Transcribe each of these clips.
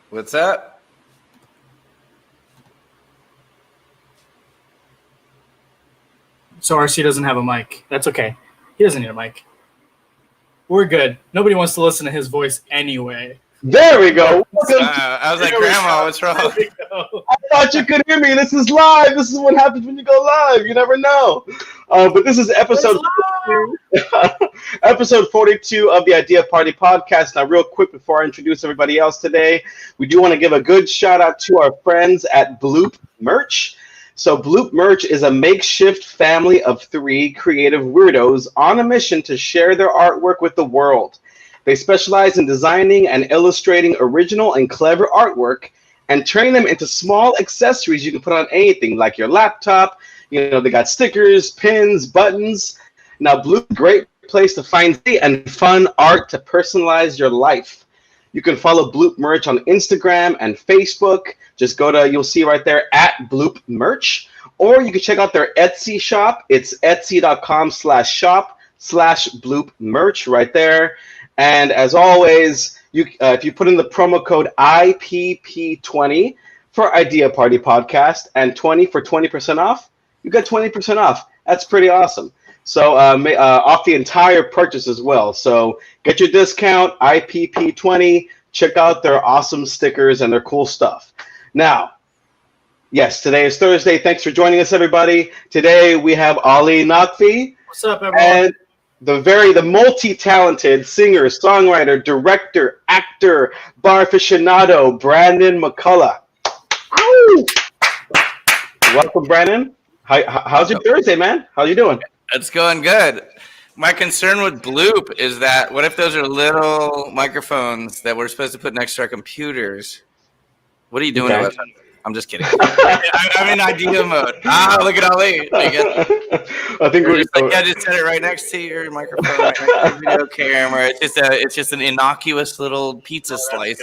What's up? So RC doesn't have a mic. That's okay. He doesn't need a mic. We're good. Nobody wants to listen to his voice anyway. There we go. I was like, Grandma, what's wrong? I thought you could hear me. This is live. This is what happens when you go live. You never know. But this is episode 42 of the Idea Party podcast. Now, real quick, before I introduce everybody else today, we do want to give a good shout out to our friends at Bloop Merch. So Bloop Merch is a makeshift family of 3 creative weirdos on a mission to share their artwork with the world. They specialize in designing and illustrating original and clever artwork and turning them into small accessories you can put on anything, like your laptop. You know, they got stickers, pins, buttons. Now, Bloop, great place to find and fun art to personalize your life. You can follow Bloop Merch on Instagram and Facebook. Just go to, you'll see right there, at Bloop Merch. Or you can check out their Etsy shop. It's etsy.com/shop/Bloop Merch right there. And as always, if you put in the promo code IPP20 for Idea Party Podcast and 20 for 20% off, you get 20% off. That's pretty awesome. So off the entire purchase as well. So get your discount, IPP20. Check out their awesome stickers and their cool stuff. Now, yes, today is Thursday. Thanks for joining us, everybody. Today we have Ali Naqvi. What's up, everyone? And the multi-talented singer, songwriter, director, actor, bar aficionado, Brandon McCulloch. Ow! Welcome, Brandon. How's your Thursday, man? How you doing? It's going good. My concern with Bloop is that what if those are little microphones that we're supposed to put next to our computers? What are you doing to us? I'm just kidding. I'm in idea mode. Look at Ali. I think we're just like, just set it right next to your microphone, right next to your video camera. It's just an innocuous little pizza slice.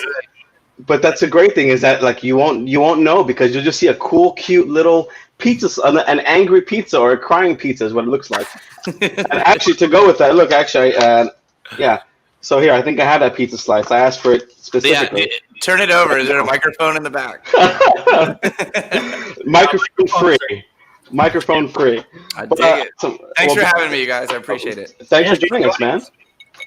But that's a great thing is that like you won't know because you'll just see a cool, cute little pizza, an angry pizza or a crying pizza is what it looks like. And actually, to go with that, look, actually, yeah. So here, I think I have that pizza slice. I asked for it specifically. Yeah, turn it over. Is there a microphone in the back? Microphone free. I dig it. Thanks for having me, you guys. I appreciate it. Thanks for joining us, man.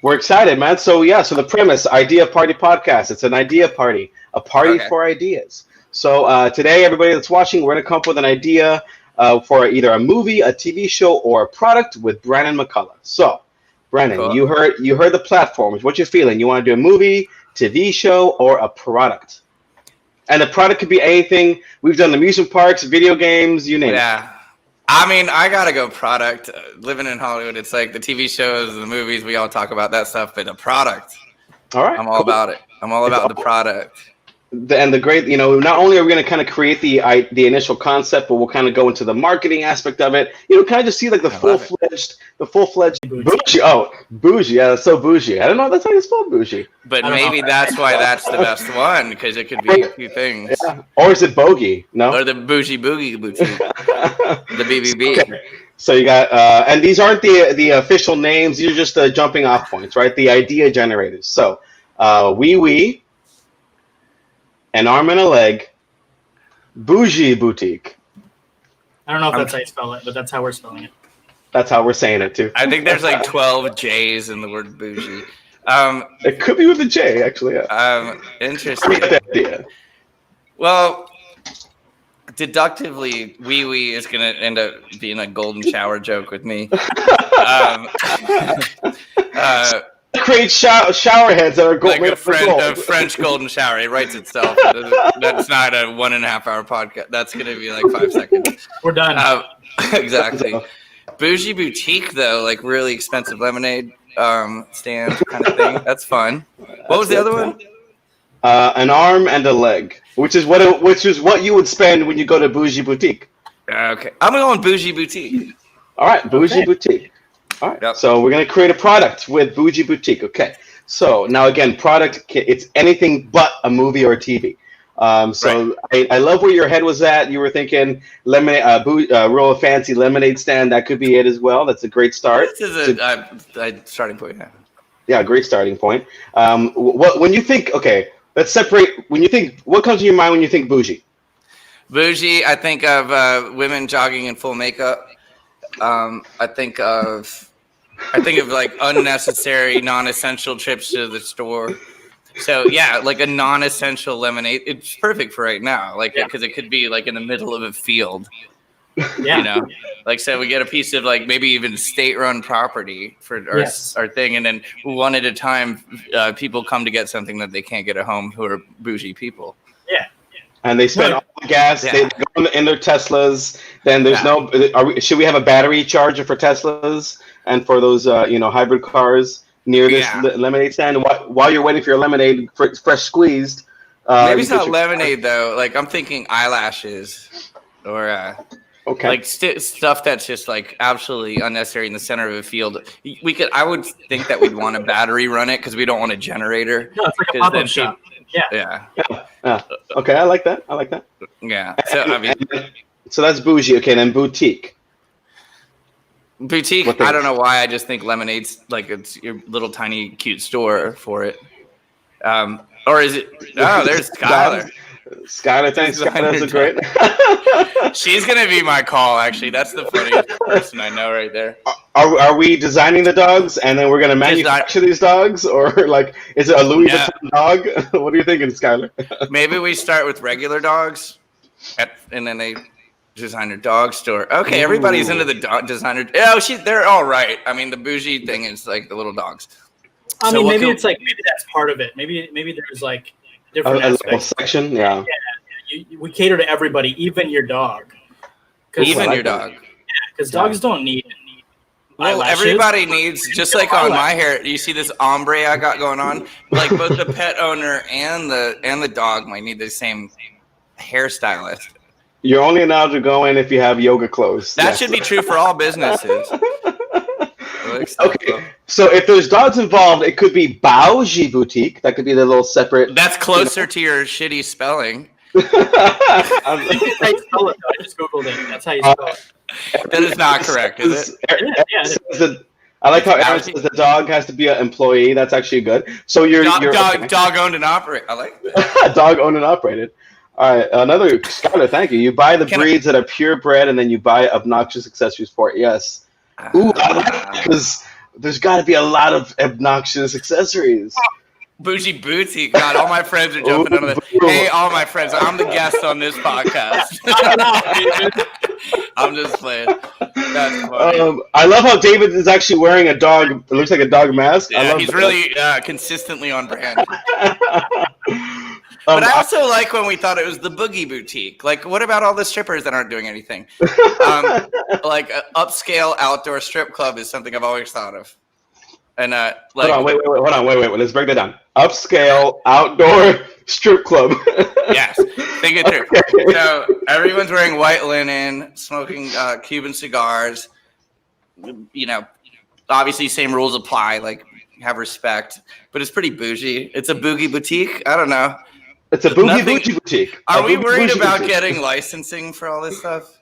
We're excited, man. So the premise, Idea Party Podcast. It's an idea party, a party for ideas. So today, everybody that's watching, we're going to come up with an idea for either a movie, a TV show, or a product with Brandon McCulloch. So, Brandon, cool. you heard the platforms. What you feeling? You want to do a movie, TV show, or a product? And the product could be anything. We've done amusement parks, video games, you name it. Yeah. I mean, I got to go product. Living in Hollywood, it's like the TV shows, the movies, we all talk about that stuff, but a product. All right. I'm all about it. I'm all about the product. And the great, not only are we going to kind of create the initial concept, but we'll kind of go into the marketing aspect of it. Kind of just see like the full-fledged bougie. Oh, bougie. Yeah, that's so bougie. I don't know. That's how you spell bougie. But maybe that's why that's the best one, because it could be a few things. Yeah. Or is it bogey? No. Or the bougie boogie boutique. The BBB. Okay. So you got, and these aren't the official names. These are just the jumping off points, right? The idea generators. So, wee. An arm and a leg, bougie boutique. I don't know if that's how you spell it, but that's how we're spelling it. That's how we're saying it too. I think there's like 12 J's in the word bougie. It could be with a J, actually. Yeah. Interesting. Well, deductively, wee is going to end up being a golden shower joke with me. Create shower heads that are like a French golden shower. It writes itself. That's not a 1.5 hour podcast. That's going to be like 5 seconds. We're done. Exactly. Bougie boutique though, like really expensive lemonade stand kind of thing. That's fun. What was the other one? An arm and a leg, which is what you would spend when you go to bougie boutique. Okay, I'm going bougie boutique. All right, bougie boutique. All right, So we're going to create a product with Bougie Boutique. Okay, so now again, product, it's anything but a movie or a TV. I love where your head was at. You were thinking lemonade, real fancy lemonade stand. That could be it as well. That's a great start. This is a starting point. Yeah, great starting point. When you think, okay, let's separate. When you think, what comes to your mind when you think bougie? Bougie, I think of women jogging in full makeup. I think of like unnecessary, non-essential trips to the store. So yeah, like a non-essential lemonade. It's perfect for right now, like because it could be like in the middle of a field. Yeah. You know, like so we get a piece of like maybe even state-run property for our thing, and then one at a time, people come to get something that they can't get at home who are bougie people. Yeah. And they spend all the gas. Yeah. They go in their Teslas. Then there's should we have a battery charger for Teslas and for those hybrid cars near this lemonade stand? While you're waiting for your lemonade, fresh squeezed. Maybe it's not lemonade though. Like I'm thinking eyelashes or like stuff that's just like absolutely unnecessary in the center of a field. I would think that we'd want a battery run it because we don't want a generator. No, it's like a pop-up shop. Yeah. Okay, I like that. Yeah. So I mean, so that's bougie. Okay, then boutique. Boutique. I don't know why. I just think lemonade's like it's your little tiny cute store for it. Or is it? Oh, there's Skylar. Skylar, thanks. Skylar's a great. She's gonna be my call. Actually, that's the funniest person I know right there. Are we designing the dogs and then we're gonna manufacture these dogs, or like is it a Louis Vuitton dog? What are you thinking, Skylar? Maybe we start with regular dogs, and then they designer dog store. Okay, everybody's into the dog designer. Oh, they're all right. I mean, the bougie thing is like the little dogs. I mean, maybe it's like maybe that's part of it. Maybe there's like different aspects. Section, yeah. We cater to everybody, even your dog. Even your dog. Yeah, because dogs don't need. Well, everybody needs, just like on my hair. You see this ombre I got going on? Like both the pet owner and the dog might need the same hairstylist. You're only allowed to go in if you have yoga clothes. That should be true for all businesses. Okay, so if there's dogs involved, it could be Bougie Boutique. That could be the little separate. That's closer to your shitty spelling. That's how you spell it, though. I just Googled it. That's how you spell it. That is not correct, is it? I like how Aaron says the dog has to be an employee. That's actually good. So you're dog owned and operated. I like that. Dog owned and operated. All right, another Skylar. Thank you. You buy the breeds that are purebred, and then you buy obnoxious accessories for it. Yes. Ooh, I like that because there's got to be a lot of obnoxious accessories. Bougie Boutique. God, all my friends are jumping on it. Hey, all my friends, I'm the guest on this podcast. I'm just playing. That's funny. I love how David is actually wearing a dog. It looks like a dog mask. Yeah, he's really consistently on brand. But I also like when we thought it was the Boogie Boutique. Like, what about all the strippers that aren't doing anything? Like, an upscale outdoor strip club is something I've always thought of. And like, hold on, wait. Let's break that down. Upscale outdoor strip club. Yes, think it through. Okay. So everyone's wearing white linen, smoking Cuban cigars. You know, obviously same rules apply. Like, have respect. But it's pretty bougie. It's a boogie boutique. I don't know. It's a bougie boutique. Are we worried about getting licensing for all this stuff?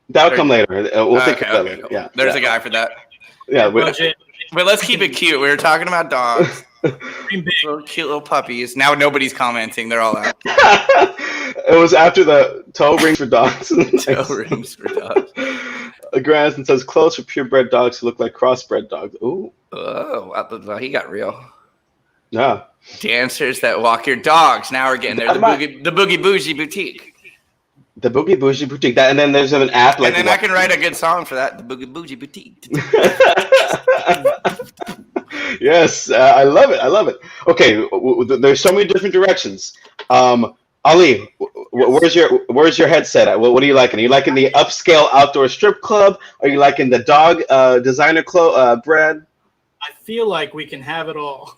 That'll come later. We'll think of that later. Cool. Yeah. There's a guy for that. Yeah. But let's keep it cute. We were talking about dogs. Little cute little puppies. Now nobody's commenting. They're all out. It was after the toe rings for dogs. Toe rings for dogs. Grandson says clothes for purebred dogs who look like crossbred dogs. Ooh. Oh, he got real. Yeah. Dancers that walk your dogs. Now we're getting there. The Boogie Bougie Boutique. The Boogie Bougie Boutique. And then there's an app like. And then I can write a good song for that. The Boogie Bougie Boutique. Yes, I love it. Okay, there's so many different directions. Ali, where's your headset at? What are you liking? Are you liking the upscale outdoor strip club? Are you liking the dog designer bread? I feel like we can have it all.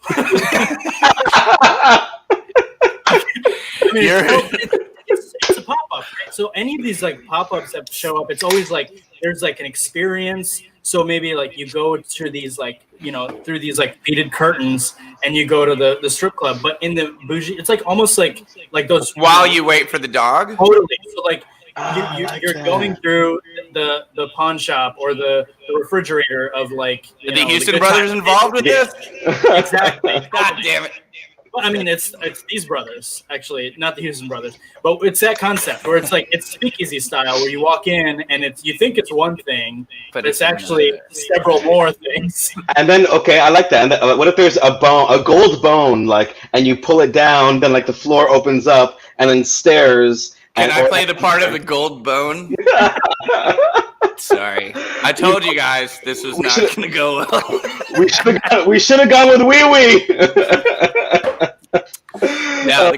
It's a pop-up, right? So any of these like pop-ups that show up, it's always like there's like an experience. So maybe like you go to these like, you know, through these like beaded curtains and you go to the strip club. But in the bougie, it's like almost like those. While you wait for the dog? Totally. So like you're going through the pawn shop or the refrigerator of like. Are the Houston brothers involved with this? Exactly. God damn it. Well, I mean, it's these brothers, actually, not the Houston brothers, but it's that concept where it's like it's speakeasy style, where you walk in and you think it's one thing, but it's actually several more things. And then, okay, I like that. And what if there's a gold bone, like, and you pull it down, then like the floor opens up, and then stairs. Can I play the part of the gold bone? Sorry, I told you guys this was not going to go well. we should have gone with wee wee. Yeah, the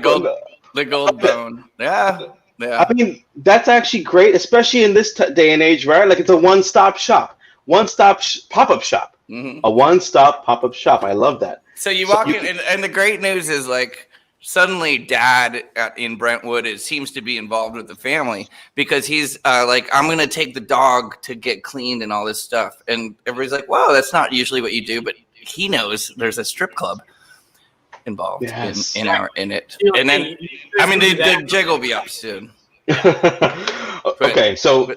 gold bone. Yeah. I mean, that's actually great, especially in this day and age, right? Like, it's a one-stop shop, pop-up shop, a one-stop pop-up shop. I love that. So you walk in, and the great news is like. Suddenly, Dad in Brentwood seems to be involved with the family because he's like, I'm going to take the dog to get cleaned and all this stuff. And everybody's like, whoa, that's not usually what you do. But he knows there's a strip club involved in it. And then, I mean, the jig will be up soon. Okay, so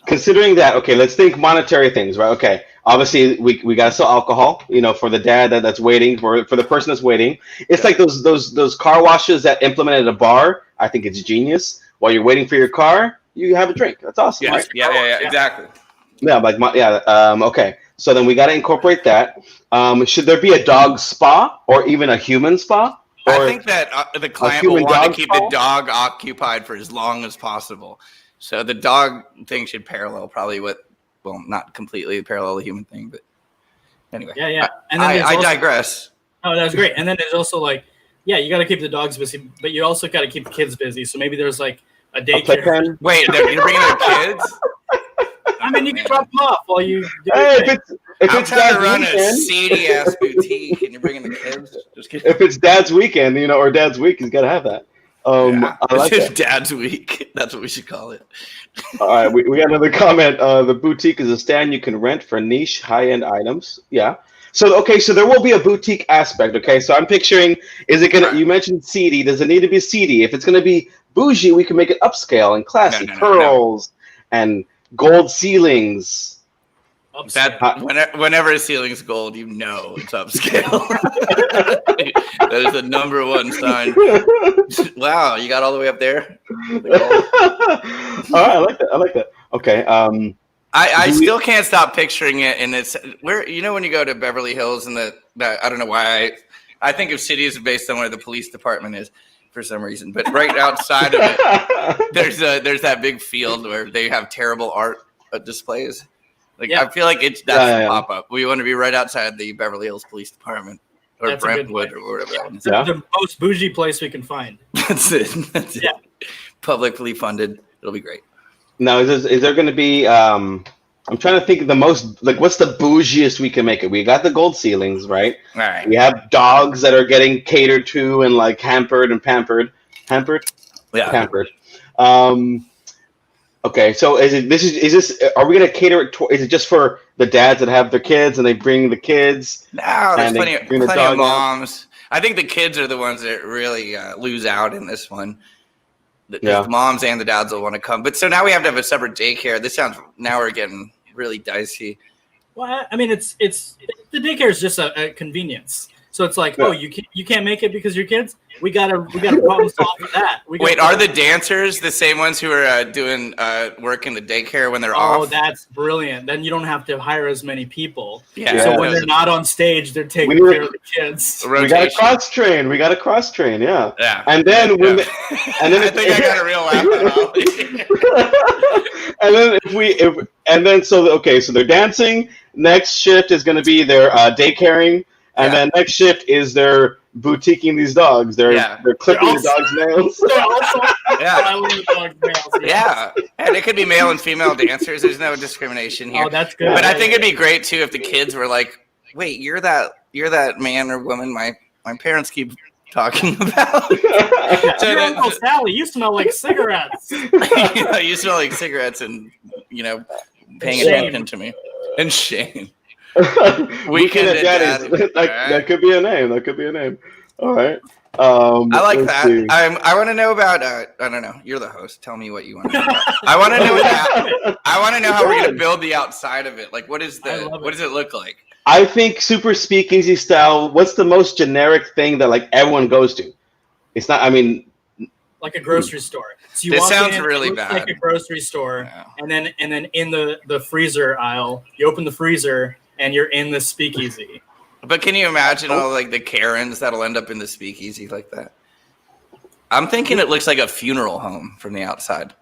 considering that, okay, let's think monetary things, right? Okay. Obviously, we gotta sell alcohol, for the dad that's waiting, for the person that's waiting. It's like those car washes that implemented a bar. I think it's genius. While you're waiting for your car, you have a drink. That's awesome, yes. right? Yeah, exactly. Yeah, okay. So then we gotta incorporate that. Should there be a dog spa or even a human spa? I think that the client will want to keep the dog occupied for as long as possible. So the dog thing should parallel probably what. Well, not completely parallel the human thing, but anyway. Yeah. And then I digress. Oh, that's great. And then there's also like, you got to keep the dogs busy, but you also got to keep the kids busy. So maybe there's like a daycare. Wait, you're bringing their kids? I mean, you can drop them off while you do if it's trying to run a seedy ass boutique and you're bringing the kids. Just kidding. If it's Dad's weekend, or Dad's week, he's got to have that. I like that. Dad's week. That's what we should call it. All right, we got another comment. The boutique is a stand you can rent for niche high-end items. Yeah. So there will be a boutique aspect. Okay, so I'm picturing, is it gonna? You mentioned seedy. Does it need to be seedy? If it's gonna be bougie, we can make it upscale and classy. Pearls and gold ceilings. Whenever a ceiling's gold, it's upscale. That is the number one sign. Wow, you got all the way up there. All right, I like that. Okay. I still can't stop picturing it, and it's where when you go to Beverly Hills and I don't know why I think of cities based on where the police department is for some reason, but right outside of it, there's that big field where they have terrible art displays. I feel like that's the pop-up. We want to be right outside the Beverly Hills Police Department or Brentwood or whatever that is. Yeah. The most bougie place we can find. That's it. Publicly funded. It'll be great. Now, is there going to be? I'm trying to think of the most what's the bougiest we can make it? We got the gold ceilings, right? All right. We have dogs that are getting catered to and hampered and pampered. Yeah. Pampered. Okay, so is this? Are we gonna cater it? Is it just for the dads that have their kids and they bring the kids? No, there's plenty of moms. I think the kids are the ones that really lose out in this one. The moms and the dads will want to come, but so now we have to have a separate daycare. Now we're getting really dicey. Well, I mean, it's the daycare is just a convenience. So it's like, you can't make it because your kids. We gotta problem solve for that. Wait, are the dancers the same ones who are doing work in the daycare when they're off? Oh, that's brilliant. Then you don't have to hire as many people. Yeah. So when they're not on stage, they're taking care of the kids. We got to cross train. Yeah. Yeah. And then I think I got a real laugh. So they're dancing. Next shift is going to be their daycaring. And then next shift is they're boutiquing these dogs. They're clipping the dog's nails. They're also styling the dog's nails. Yeah. And it could be male and female dancers. There's no discrimination here. Oh, that's good. But I think it'd be great too if the kids were like, "Wait, you're that man or woman my parents keep talking about." You're Uncle Sally. You smell like cigarettes. You smell like cigarettes, and paying attention to me. And shame. Weekend at Daddy's. That could be a name. All right. I like that. See. I want to know about. I don't know. You're the host. Tell me what you want to know about. I want to know how we're gonna build the outside of it. Like, what does it look like? I think super speakeasy style. What's the most generic thing that like everyone goes to? It's not. I mean, like a grocery store. So you This walk sounds in, really it looks bad. like a grocery store, Yeah. and then in the freezer aisle, you open the freezer and you're in the speakeasy. But can you imagine all like the Karens that'll end up in the speakeasy like that? I'm thinking it looks like a funeral home from the outside.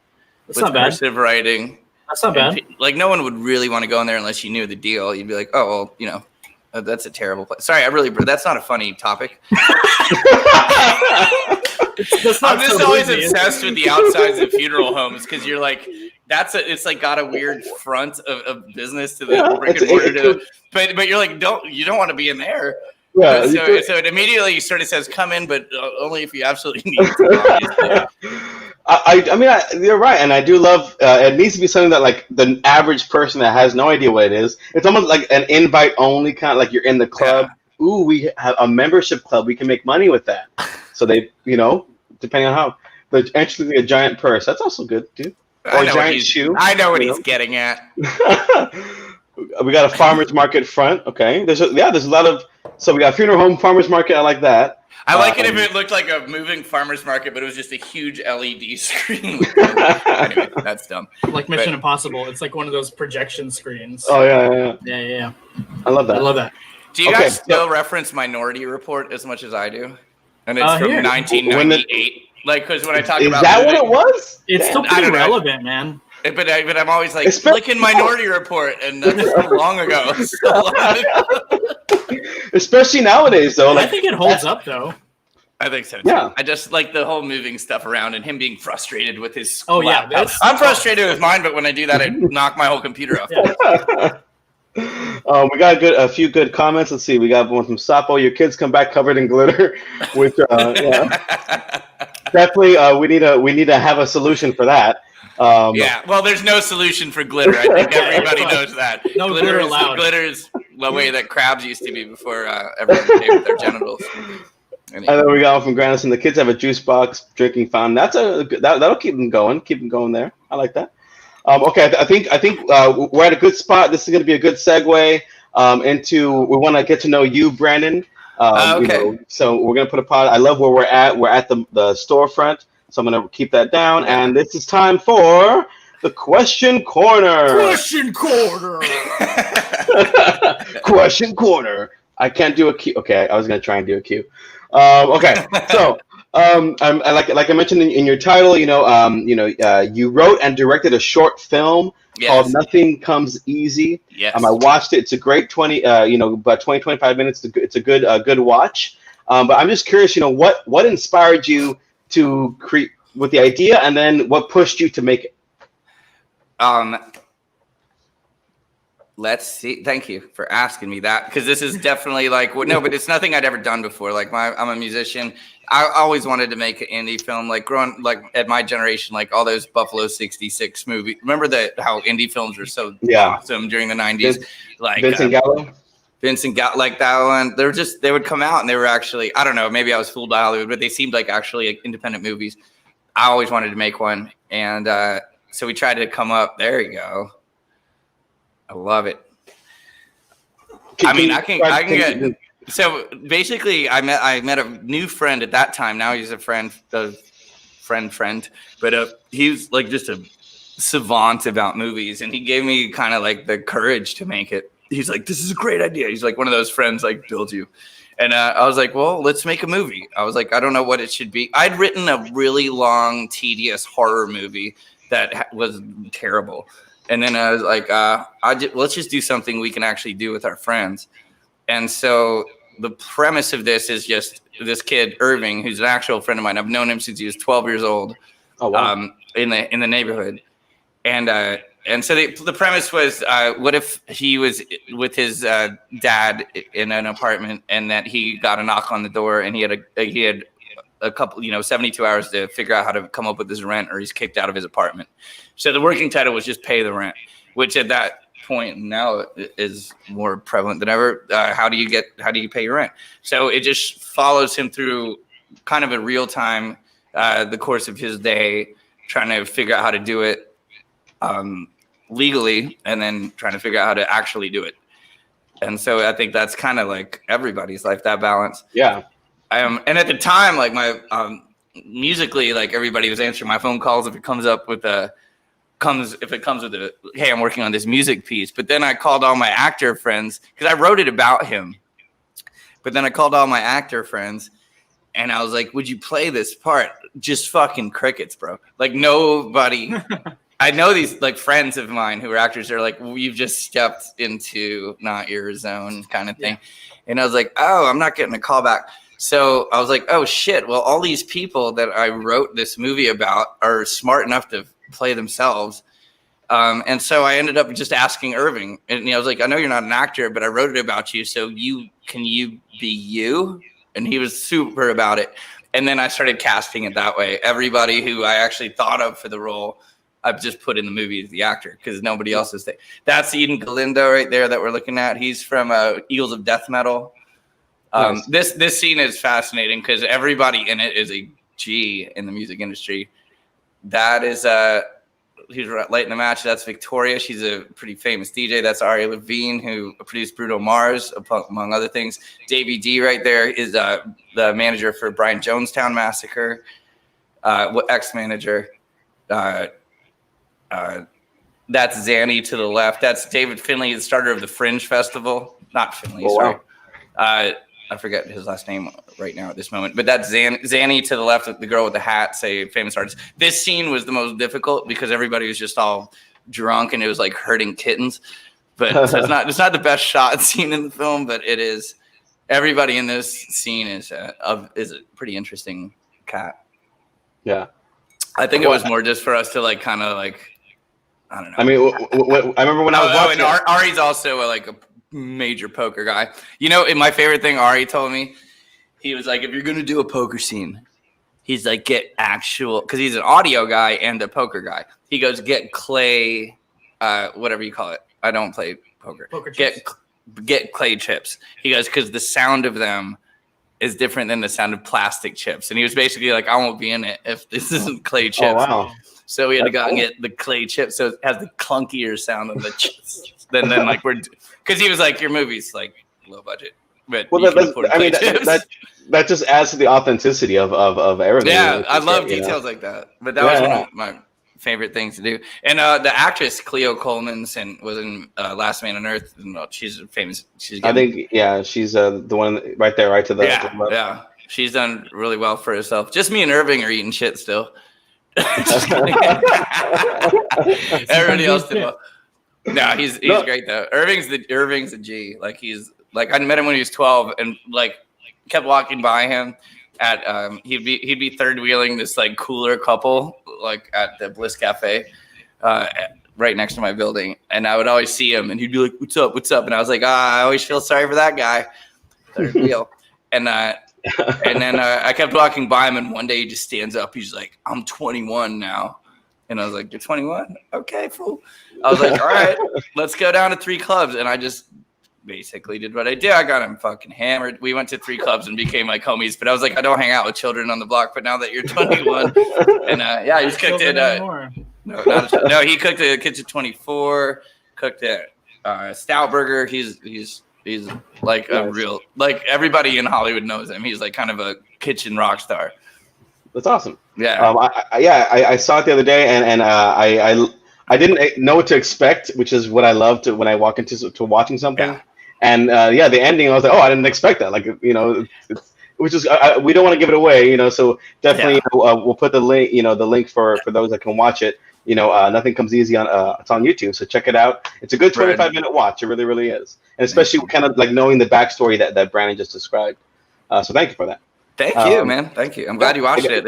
That's with not bad. cursive writing. That's not bad. Like no one would really want to go in there unless you knew the deal. You'd be like, oh, well, you know, that's a terrible place. Sorry, that's not a funny topic. I'm just always obsessed with the outsides of funeral homes because you're like, it's like got a weird front of business to the brick and mortar. But you're like, you don't want to be in there. Yeah, so it immediately sort of says, come in, but only if you absolutely need to. I mean, you're right, and I do love. It needs to be something that like the average person that has no idea what it is. It's almost like an invite only kind of like you're in the club. Yeah. Ooh, we have a membership club. We can make money with that. So they, depending on how the entry is like a giant purse. That's also good, dude. Or a giant shoe. I know what he's getting at. We got a farmer's market front. Okay, there's a lot of. So we got funeral home, farmer's market. I like that. I like it if it looked like a moving farmer's market, but it was just a huge LED screen. Anyway, that's dumb. Like Mission Impossible. It's like one of those projection screens. Oh, yeah. Yeah. I love that. Do you guys still reference Minority Report as much as I do? And it's from 1998. Like, because when I talk about... Is that what it was? It's still pretty relevant, man. But I'm always like, look in Minority Report, and that's so long ago. Especially nowadays, though. I think it holds up, though. I think so, too. Yeah. I just like the whole moving stuff around and him being frustrated with his laptop. I'm frustrated with mine, but when I do that, I knock my whole computer off. Yeah. We got a few good comments. Let's see. We got one from Sapo. Your kids come back covered in glitter. Which, definitely, we need to have a solution for that. Well, there's no solution for glitter. I think everybody knows that. No glitter allowed. Glitter is the way that crabs used to be before everyone played with their genitals. Anyway. And then we got one from Grandison. The kids have a juice box drinking fountain. That'll keep them going. Keep them going there. I like that. Okay, I think we're at a good spot. This is going to be a good segue into. We want to get to know you, Brandon. Okay. So we're going to put a pod. I love where we're at. We're at the storefront. So I'm going to keep that down. And this is time for the Question Corner. Question Corner. Question Corner. I can't do a cue. Okay, I was going to try and do a cue. Okay, so like I mentioned in your title, you wrote and directed a short film called "Nothing Comes Easy." Yes. I watched it. It's a great 25 minutes. It's a good watch. But I'm just curious, what inspired you to create with the idea, and then what pushed you to make it? Let's see. Thank you for asking me that, because this is definitely but it's nothing I'd ever done before. I'm a musician. I always wanted to make an indie film, at my generation, all those Buffalo 66 movies. Remember how indie films were so awesome during the 90s? Vincent Gallo? Vincent Gallo, that one. They would come out and they were actually, I don't know, maybe I was fooled by Hollywood, but they seemed like actually independent movies. I always wanted to make one. And so we tried to come up. There you go. I love it. I can get. So basically, I met a new friend at that time. Now he's a friend, but he was just a savant about movies, and he gave me kind of the courage to make it. He's like, "This is a great idea." He's like one of those friends builds you, and I was like, "Well, let's make a movie." I was like, "I don't know what it should be." I'd written a really long, tedious horror movie that was terrible. And then I was like, let's just do something we can actually do with our friends. And so the premise of this is just this kid, Irving, who's an actual friend of mine. I've known him since he was 12 years old. Oh, wow. In the neighborhood. And so the premise was, what if he was with his dad in an apartment, and that he got a knock on the door, and he had a couple, 72 hours to figure out how to come up with his rent, or he's kicked out of his apartment. So the working title was just Pay the Rent, which at that point now is more prevalent than ever. How do you pay your rent? So it just follows him through kind of in real time, the course of his day, trying to figure out how to do it legally, and then trying to figure out how to actually do it. And so I think that's kind of like everybody's life, that balance. Yeah. And at the time, like my musically, like everybody was answering my phone calls if it comes with a, hey, I'm working on this music piece. But then I called all my actor friends because I wrote it about him. But then I called all my actor friends and I was like, would you play this part? Just fucking crickets, bro. Like nobody. I know these like friends of mine who are actors. They're like, we've just stepped into not your zone kind of thing. Yeah. And I was like, oh, I'm not getting a call back. So I was like, oh shit. Well, all these people that I wrote this movie about are smart enough to play themselves. And so I ended up just asking Irving, and I was like, I know you're not an actor, but I wrote it about you. So can you be you? And he was super about it. And then I started casting it that way. Everybody who I actually thought of for the role, I've just put in the movie as the actor because nobody else is there. That's Eden Galindo right there that we're looking at. He's from Eagles of Death Metal. Nice. This scene is fascinating because everybody in it is a G in the music industry. That is he's late in the match. That's Victoria. She's a pretty famous DJ. That's Ari Levine, who produced Bruno Mars, among other things. Davey D right there is the manager for Brian Jonestown Massacre, ex-manager. That's Zanny to the left. That's David Finley, the starter of the Fringe Festival. Not Finley, sorry. Wow. I forget his last name right now at this moment. But that's Zanny to the left, the girl with the hat, say famous artist. This scene was the most difficult because everybody was just all drunk and it was like herding kittens. But so it's not the best shot scene in the film, but it is. Everybody in this scene is a pretty interesting cat. Yeah. I think it was more just for us to like kind of like, I don't know. I mean, I remember when I was watching. And Ari's also a major poker guy. You know, my favorite thing Ari told me, he was like, if you're going to do a poker scene, he's like, get actual, because he's an audio guy and a poker guy. He goes, get clay, whatever you call it. I don't play poker. Get clay chips. He goes, because the sound of them is different than the sound of plastic chips. And he was basically like, I won't be in it if this isn't clay chips. Oh, wow. So we had to go and get the clay chips. So it has the clunkier sound of the chips. then like because he was like, your movie's like low budget. But that just adds to the authenticity of everything. Yeah, I love details like that. But that was one of my favorite things to do. And the actress Cleo Coleman was in Last Man on Earth. She's famous. She's the one right there, right to the left. Yeah. She's done really well for herself. Just me and Irving are eating shit still. Everybody else did well. No, he's great though. Irving's a G. Like he's like I met him when he was 12 and like kept walking by him at he'd be third wheeling this like cooler couple like at the Bliss Cafe right next to my building, and I would always see him and he'd be like, what's up? And I was like, I always feel sorry for that guy. Third wheel. And then I kept walking by him, and one day he just stands up. He's like, I'm 21 now. And I was like, you're 21? Okay, fool. I was like, all right, let's go down to 3 clubs. And I just basically did what I did. I got him fucking hammered. We went to 3 clubs and became like homies. But I was like, I don't hang out with children on the block. But now that you're 21. And he just cooked it. No, he cooked at Kitchen 24, cooked at Stout Burger. He's like a real, like everybody in Hollywood knows him. He's like kind of a kitchen rock star. That's awesome. Yeah. I saw it the other day, and I didn't know what to expect, which is what I love when I walk into watching something. Yeah. And the ending, I was like, oh, I didn't expect that. Like, which is we don't want to give it away, So definitely we'll put the link for those that can watch it. Nothing comes easy on it's on YouTube, so check it out. It's a good 25-minute watch. It really, really is, and especially kind of like knowing the backstory that Brandon just described. So thank you for that. Thank you, man. Thank you. I'm glad you watched it.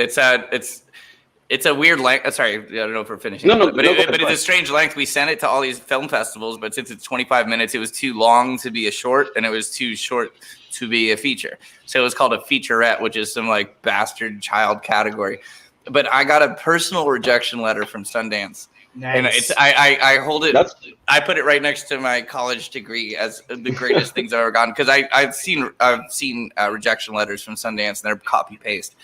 It's a weird length. Sorry, I don't know if we're finishing. But it's a strange length. We sent it to all these film festivals, but since it's 25 minutes, it was too long to be a short, and it was too short to be a feature. So it was called a featurette, which is some like bastard child category. But I got a personal rejection letter from Sundance. Nice. And I hold it. I put it right next to my college degree as the greatest things I've ever gotten, because I've seen rejection letters from Sundance and they're copy paste.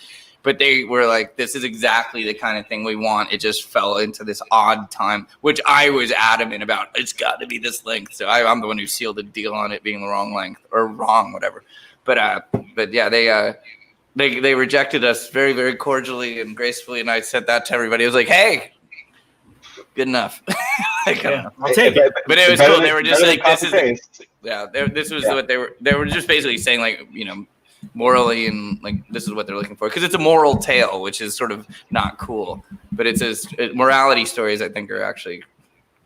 but they were like, this is exactly the kind of thing we want. It just fell into this odd time, which I was adamant about. It's got to be this length. So I'm the one who sealed the deal on it being the wrong length or wrong, whatever. But yeah, they rejected us very, very cordially and gracefully. And I said that to everybody. I was like, hey, good enough. I'll take it. But it was cool. They were just like, this was what they were just basically saying, like, you know, morally, and like this is what they're looking for, because it's a moral tale, which is sort of not cool, but morality stories I think are actually,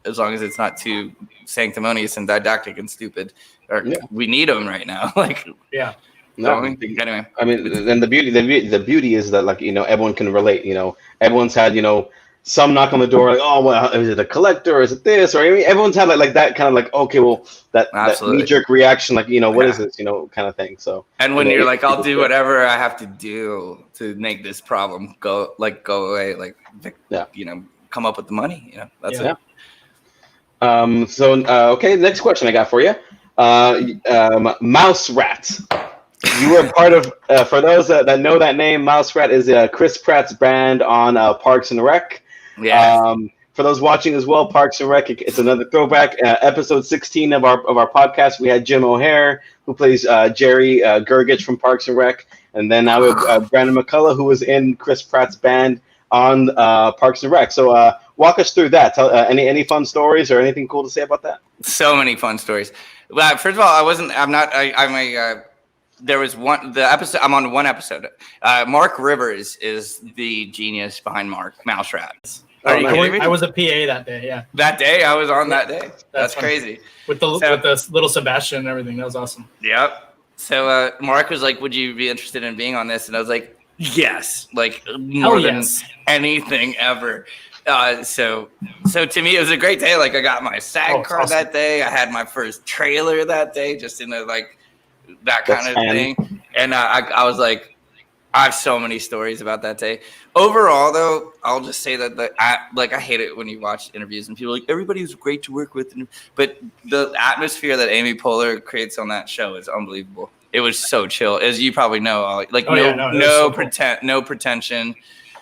as long as it's not too sanctimonious and didactic and stupid, or we need them right now. Like anyway, I mean, then the beauty is that, like, you know, everyone can relate. You know, everyone's had, you know, some knock on the door like, oh, well, is it a collector or is it this? Or I mean, everyone's had like that kind of like, okay, well, that knee-jerk reaction, like, you know, what is this, you know, kind of thing. So, and when you're like, I'll do whatever I have to do to make this problem go away, like, you know, come up with the money, you know, that's it. Okay, next question I got for you. Mouse Rat. You were part of, for those that know that name, Mouse Rat is Chris Pratt's band on Parks and Rec. Yeah. For those watching as well, Parks and Rec, it's another throwback. Episode 16 of our podcast, we had Jim O'Hare, who plays Jerry Gergich from Parks and Rec, and then now we have Brandon McCulloch, who was in Chris Pratt's band on Parks and Rec. So walk us through that. Tell any fun stories or anything cool to say about that? So many fun stories. Well, first of all, there was I'm on one episode. Mark Rivers is the genius behind Mouse Rat. Are you kidding me? I was a PA that day. Yeah. That day I was on that day. That's crazy. With the little Sebastian and everything. That was awesome. Yep. So Mark was like, "Would you be interested in being on this?" And I was like, "Yes, like more than anything ever." So to me it was a great day. Like, I got my SAG card that day. I had my first trailer that day, just in the like that kind of thing. And I was like, I have so many stories about that day. Overall, though, I'll just say that I hate it when you watch interviews and people are like, everybody was great to work with, but the atmosphere that Amy Poehler creates on that show is unbelievable. It was so chill, as you probably know. Like no pretension,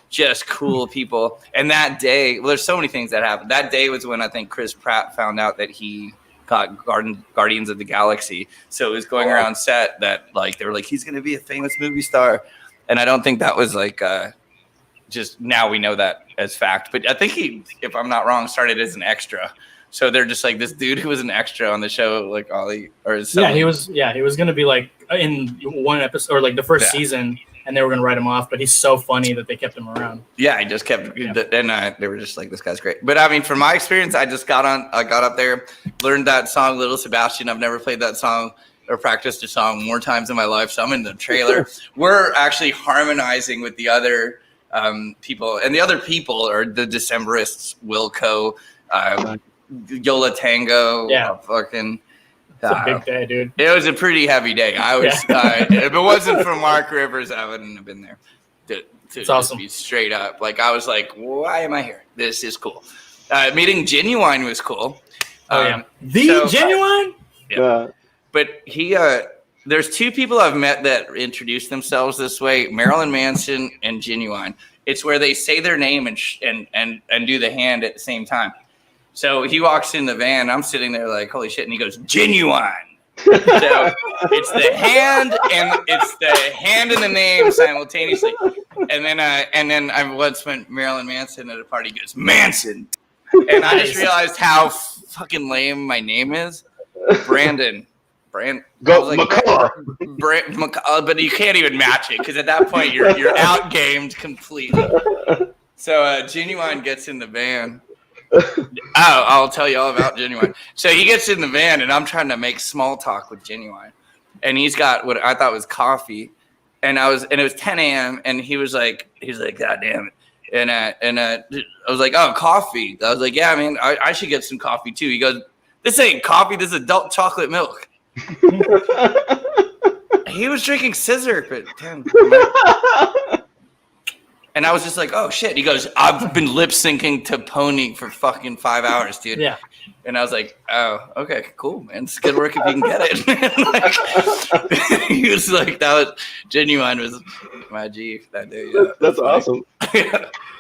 just cool people. And that day, well, there's so many things that happened. That day was when I think Chris Pratt found out that he got Guardians of the Galaxy. So it was going around set that like they were like, he's going to be a famous movie star. And I don't think that was like just now we know that as fact. But I think he, if I'm not wrong, started as an extra. So they're just like, this dude who was an extra on the show, like Ollie or something. He was going to be like in one episode or like the first season, and they were going to write him off. But he's so funny that they kept him around. Yeah, he just kept, and they were just like, this guy's great. But I mean, from my experience, I got up there, learned that song, Little Sebastian. I've never played that song or practiced a song more times in my life. So I'm in the trailer. We're actually harmonizing with the other people, and the other people are the Decemberists, Wilco, Yola Tango. Yeah, fucking. It's a big day, dude. It was a pretty heavy day. I was. If it wasn't for Mark Rivers, I wouldn't have been there. It's awesome. Be straight up. Like, I was like, why am I here? This is cool. Meeting Genuine was cool. Genuine. Yeah. But there's two people I've met that introduce themselves this way: Marilyn Manson and Genuine. It's where they say their name and do the hand at the same time. So he walks in the van. I'm sitting there like, holy shit, and he goes, Genuine. So it's the hand and the name simultaneously. And then I once went Marilyn Manson at a party. He goes, Manson, and I just realized how fucking lame my name is, Brandon. McCulloch. But you can't even match it because at that point you're outgamed completely. So Genuine gets in the van. I'll tell you all about Genuine. So he gets in the van, and I'm trying to make small talk with Genuine, and he's got what I thought was coffee, and it was 10 a.m. and he's like, God damn it, and I was like, oh, coffee. I was like, yeah, man, I should get some coffee too. He goes, this ain't coffee, this is adult chocolate milk. He was drinking scissor, but damn. And I was just like, oh shit. He goes, I've been lip syncing to Pony for fucking 5 hours, dude. Yeah. And I was like, oh, okay, cool, man. It's good work if you can get it. Like, he was like, that was Genuine was my G that day. Yeah. That's awesome.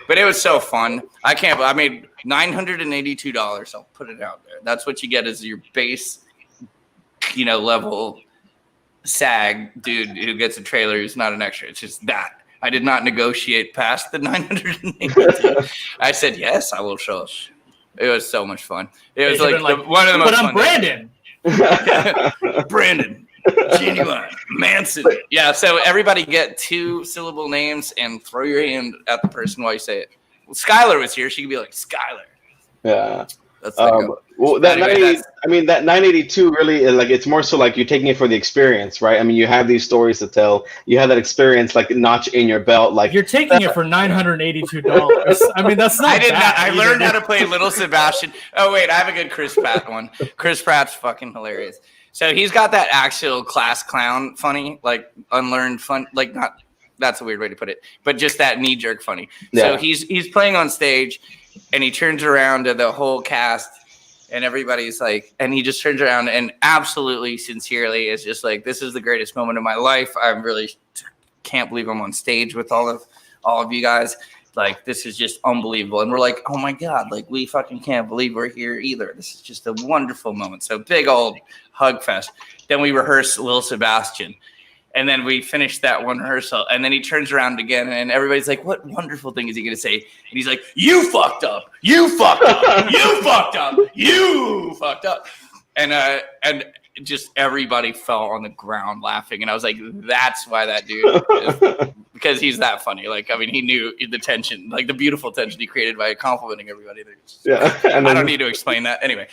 But it was so fun. I made $982. I'll put it out there. That's what you get as your base, level SAG dude who gets a trailer who's not an extra. It's just that. I did not negotiate past the 982. I said, yes, I will show up. It was so much fun. It was like one of the most fun. But I'm Brandon. Brandon. Genuine. Manson. Yeah, so everybody get 2-syllable names and throw your hand at the person while you say it. Well, Skylar was here. She could be like, Skylar. Yeah. That's well, that 982 really, like, it's more so like you're taking it for the experience, right? I mean, you have these stories to tell. You have that experience, like, notch in your belt. Like, you're taking it for $982. I mean, that's not bad. I learned how to play Little Sebastian. Oh, wait, I have a good Chris Pratt one. Chris Pratt's fucking hilarious. So he's got that actual class clown funny, like unlearned fun, like not, that's a weird way to put it, but just that knee jerk funny. Yeah. So he's playing on stage and he turns around to the whole cast and everybody's like, and he just turns around and absolutely sincerely is just like, this is the greatest moment of my life. I really can't believe I'm on stage with all of you guys. Like, this is just unbelievable. And we're like, oh my God, like, we fucking can't believe we're here either. This is just a wonderful moment. So big old hug fest. Then we rehearse Lil Sebastian. And then we finish that one rehearsal. And then he turns around again and everybody's like, what wonderful thing is he going to say? And he's like, you fucked up. You fucked up. You fucked up. You fucked up. And just everybody fell on the ground laughing. And I was like, that's why that dude is, because he's that funny. Like, I mean, he knew the tension, like the beautiful tension he created by complimenting everybody. Yeah. And I don't need to explain that. Anyway,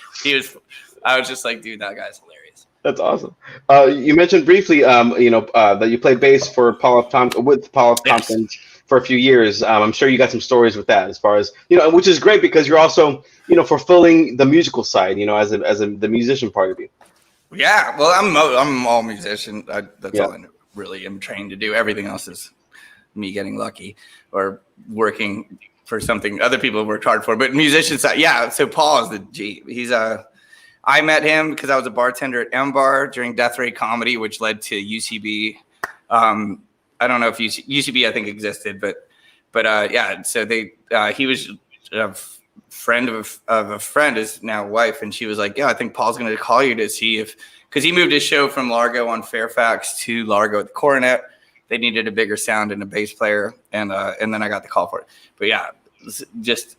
I was just like, dude, that guy's hilarious. That's awesome. You mentioned briefly, that you played bass for Paul F. Tompkins for a few years. I'm sure you got some stories with that, as far as, which is great because you're also, fulfilling the musical side, as the musician part of you. Yeah, well, I'm all musician. That's all I really am trained to do. Everything else is me getting lucky or working for something other people have worked hard for. But musician side, yeah. So Paul is the G. He's I met him because I was a bartender at M Bar during Death Ray Comedy, which led to UCB. I don't know if UCB I think existed, but yeah. So he was a friend of a friend, is now wife, and she was like, yeah, I think Paul's going to call you to see if, because he moved his show from Largo on Fairfax to Largo at the Coronet. They needed a bigger sound and a bass player, and then I got the call for it. But yeah, just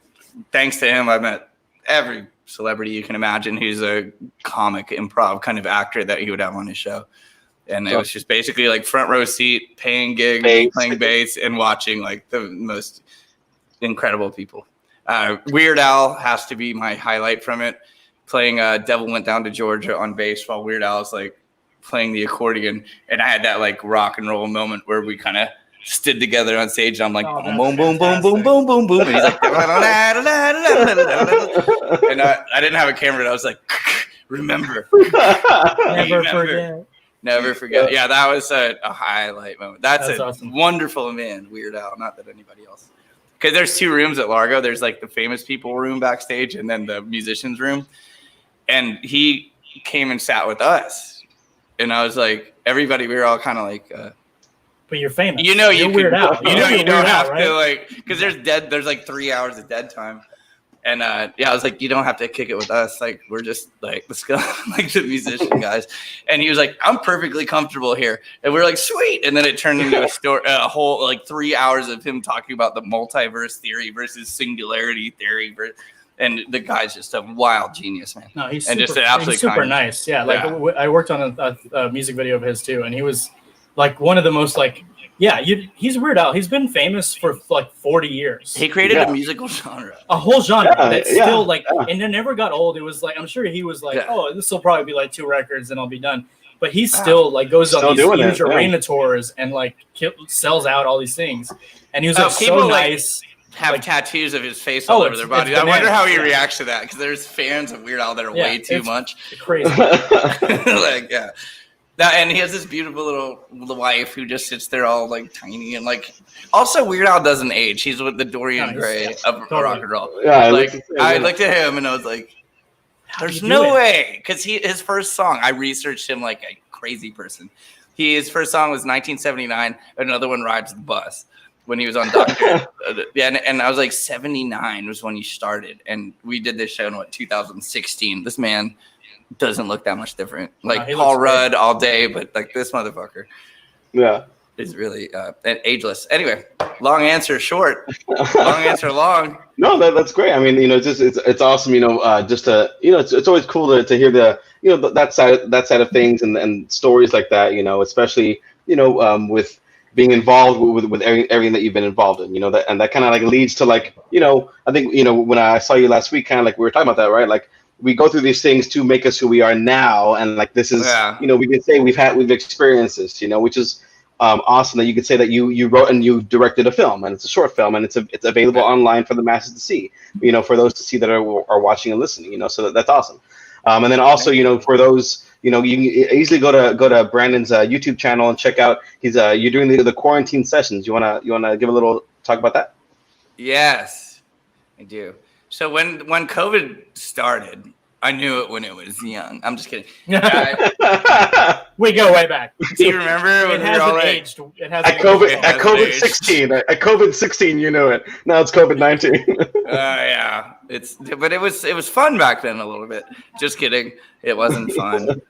thanks to him, I met every celebrity you can imagine who's a comic improv kind of actor that he would have on his show. And it was just basically like front row seat, paying gigs, playing bass, and watching like the most incredible people. Weird Al has to be my highlight from it. Playing Devil Went Down to Georgia on bass while Weird Al is like playing the accordion. And I had that like rock and roll moment where we kind of stood together on stage. And I'm like, boom, boom, boom, boom, boom, boom, boom. And he's like, and I didn't have a camera. And I was like, remember. Never forget. Yeah, that was a highlight moment. That's awesome. Wonderful man, Weird Al. Not that anybody else. Because there's 2 rooms at Largo. There's like the famous people room backstage and then the musicians room. And he came and sat with us. And I was like, everybody, we were all kind of like, but you're famous. You're Weird Al. You don't have to like, because there's like 3 hours of dead time. And I was like, you don't have to kick it with us. Like, we're just like, let's go, like the musician guys. And he was like, I'm perfectly comfortable here. And we were like, sweet. And then it turned into a whole like 3 hours of him talking about the multiverse theory versus singularity theory. And the guy's just a wild genius, man. No, he's and super, just an absolute he's super nice. Yeah, like I worked on a music video of his too, and he was like one of the most like. Yeah, he's Weird Al. He's been famous for like 40 years. He created a musical genre. A whole genre that's still like, and it never got old. It was like, I'm sure he was like, oh, this will probably be like 2 records and I'll be done. But he still like goes on these huge arena tours and like sells out all these things. And he was like so nice. Have like, tattoos of his face all over their body. I wonder how he reacts to that, because there's fans of Weird Al that are way too much. Crazy. Like, yeah. And he has this beautiful little wife who just sits there all like tiny and like. Also, Weird Al doesn't age. He's with the Dorian Gray of rock and roll. Yeah, I looked at him and I was like, "There's no way," because his first song. I researched him like a crazy person. His first song was 1979. Another one, Rides the Bus, when he was on Doctor. And I was like 79 was when he started, and we did this show in 2016. This man doesn't look that much different. Like Paul Rudd all day, but like this motherfucker. Yeah. Is really ageless. Anyway, long answer short. Long answer long. No, that's great. I mean, it's awesome. Just to it's always cool to hear the that side of things and stories like that. Especially with being involved with everything that you've been involved in. That kind of like leads to like I think when I saw you last week, kind of like we were talking about that, right? Like we go through these things to make us who we are now, and like this is we can say we've experienced this, which is awesome that you could say that you wrote and you directed a film, and it's a short film, and it's available online for the masses to see, for those to see that are watching and listening, so that's awesome. And then also, for those, you can easily go to Brandon's YouTube channel and check out you're doing the quarantine sessions. You wanna give a little talk about that? Yes, I do. So when COVID started, I knew it when it was young. I'm just kidding. We go way back. Do you remember when we were all aged? At COVID-16, at COVID-16, you knew it. Now it's COVID-19. Yeah, but it was fun back then a little bit. Just kidding. It wasn't fun.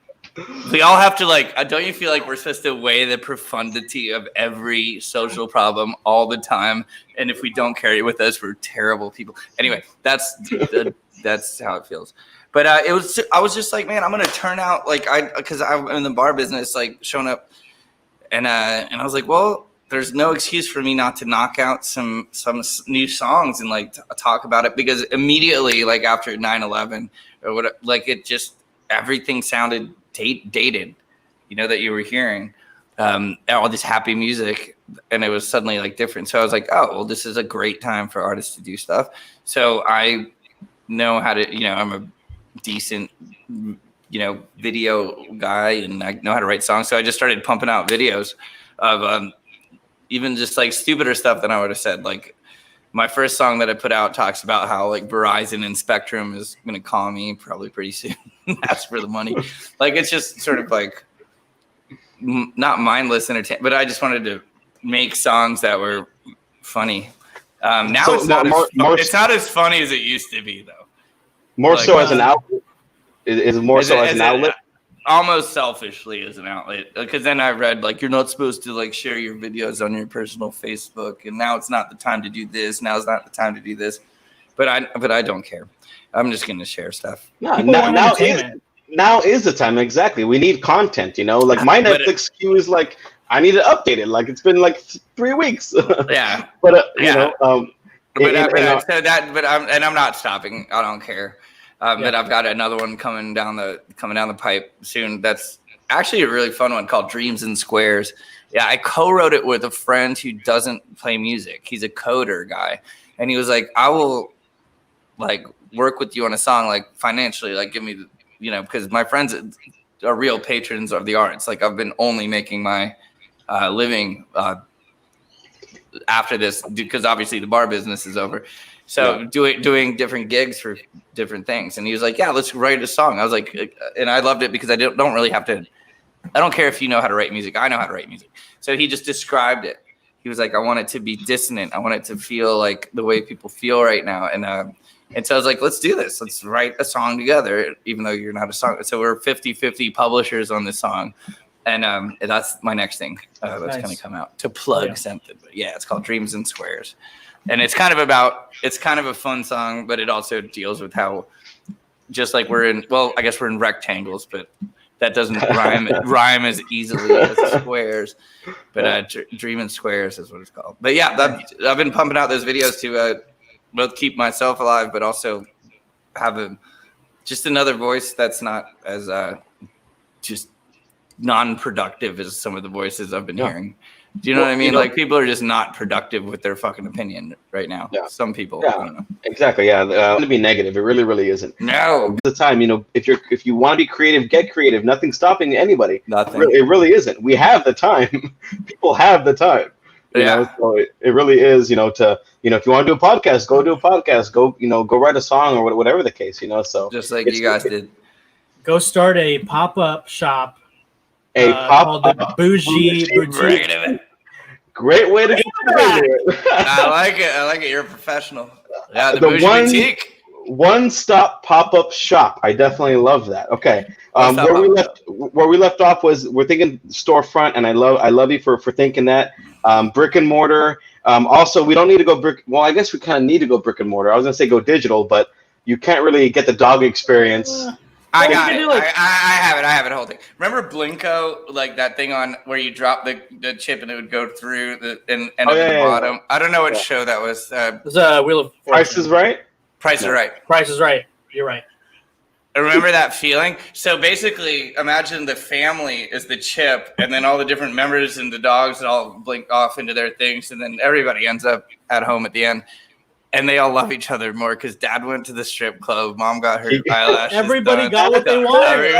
We all have to don't you feel like we're supposed to weigh the profundity of every social problem all the time? And if we don't carry it with us, we're terrible people. Anyway, that's how it feels. But I was just like, man, I'm gonna turn out because I'm in the bar business, like showing up, and I was like, well, there's no excuse for me not to knock out some new songs and talk about it, because immediately after 9/11 or what, it just everything sounded dated, that you were hearing all this happy music, and it was suddenly different. So I was like, oh, well, this is a great time for artists to do stuff. So I know how to, I'm a decent, video guy, and I know how to write songs. So I just started pumping out videos of even just stupider stuff than I would have said. My first song that I put out talks about how Verizon and Spectrum is going to call me probably pretty soon. Ask for the money. It's just sort of not mindless entertainment, but I just wanted to make songs that were funny. Now so it's not as funny as it used to be, though. More so as an outlet? Is it more so as an outlet? Almost selfishly as an outlet, because then I read you're not supposed to share your videos on your personal Facebook, and now it's not the time to do this. Now it's not the time to do this, but I don't care. I'm just going to share stuff. Yeah, now is the time, exactly. We need content, my Netflix queue is I need to update it. It's been 3 weeks. Yeah, but I'm not stopping. I don't care. But I've got another one coming down the pipe soon. That's actually a really fun one called Dreams in Squares. Yeah, I co-wrote it with a friend who doesn't play music. He's a coder guy, and he was like, "I will work with you on a song financially, give me because my friends are real patrons of the arts. I've been only making my living after this, because obviously the bar business is over." So doing different gigs for different things. And he was like, yeah, let's write a song. I was like, and I loved it because I don't really have to, I don't care if you know how to write music. I know how to write music. So he just described it. He was like, I want it to be dissonant. I want it to feel like the way people feel right now. And so I was like, let's do this. Let's write a song together, even though you're not a song. So we're 50-50 publishers on this song. And that's my next thing that's going to come out to plug something. But yeah, it's called Dreams in Squares. And it's kind of a fun song, but it also deals with how just we're I guess we're in rectangles, but that doesn't rhyme as easily as squares. But Dream in Squares is what it's called. But yeah, I've been pumping out those videos to both keep myself alive, but also have just another voice that's not as just non-productive as some of the voices I've been hearing. Do you know what I mean? You know, Like people are just not productive with their fucking opinion right now. Yeah. Some people. Yeah. I don't know. Exactly. Yeah. To be negative, it really isn't. No. The time, if you want to be creative, get creative. Nothing's stopping anybody. Nothing. It really isn't. We have the time. People have the time. So it really is. If you want to do a podcast, go do a podcast. Go write a song or whatever the case. So just like you guys did. Go start a pop-up shop. Called the Bougie Boutique. Great way to get it. I like it. You're a professional. Yeah, the Bougie Boutique. One-stop pop-up shop. I definitely love that. Okay. Where we left off was we're thinking storefront, and I love you for thinking that. Brick and mortar. Also, we don't need to go brick. Well, I guess we kind of need to go brick and mortar. I was gonna say go digital, but you can't really get the dog experience. I got it. I have it. Hold it. Remember Blinko, like that thing on where you drop the chip and it would go through the and at the bottom. Yeah. I don't know what show that was. It was Wheel of Fortune. Price is Right. Price is Right. Price is Right. You're right. I remember that feeling. So basically, imagine the family is the chip, and then all the different members and the dogs all blink off into their things, and then everybody ends up at home at the end. And they all love each other more because Dad went to the strip club, Mom got her eyelashes. Everybody got what they wanted.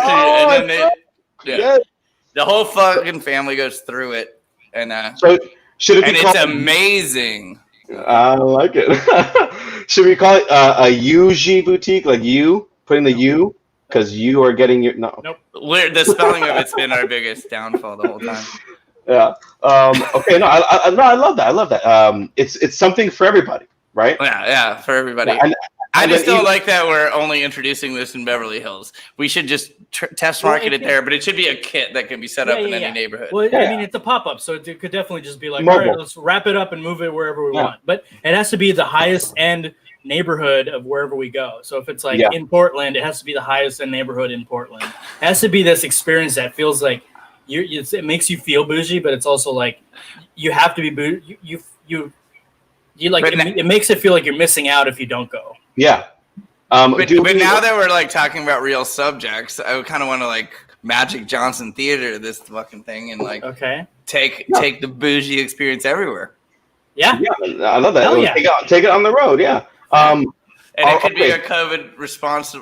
The whole fucking family goes through it, and so should it be it's amazing. I like it. Should we call it a UG boutique, like you putting the U because you are getting your no? Nope. The spelling of it's been our biggest downfall the whole time. Yeah. Okay. No. I love that. I love that. It's something for everybody. Right? Yeah, for everybody. Yeah, I just don't like that we're only introducing this in Beverly Hills. We should just test market it there, but it should be a kit that can be set up in any neighborhood. Well, I mean, it's a pop-up, so it could definitely just be like, all right, let's wrap it up and move it wherever we want. But it has to be the highest end neighborhood of wherever we go. So if it's like in Portland, it has to be the highest end neighborhood in Portland. It has to be this experience that feels like it makes you feel bougie, but it's also like you have to be bougie. You like it makes it feel like you're missing out if you don't go. Yeah. But now that we're like talking about real subjects, I kind of want to like Magic Johnson Theater this fucking thing and like take the bougie experience everywhere. Yeah, I love that. Take it on the road. Yeah. And it could be a COVID response.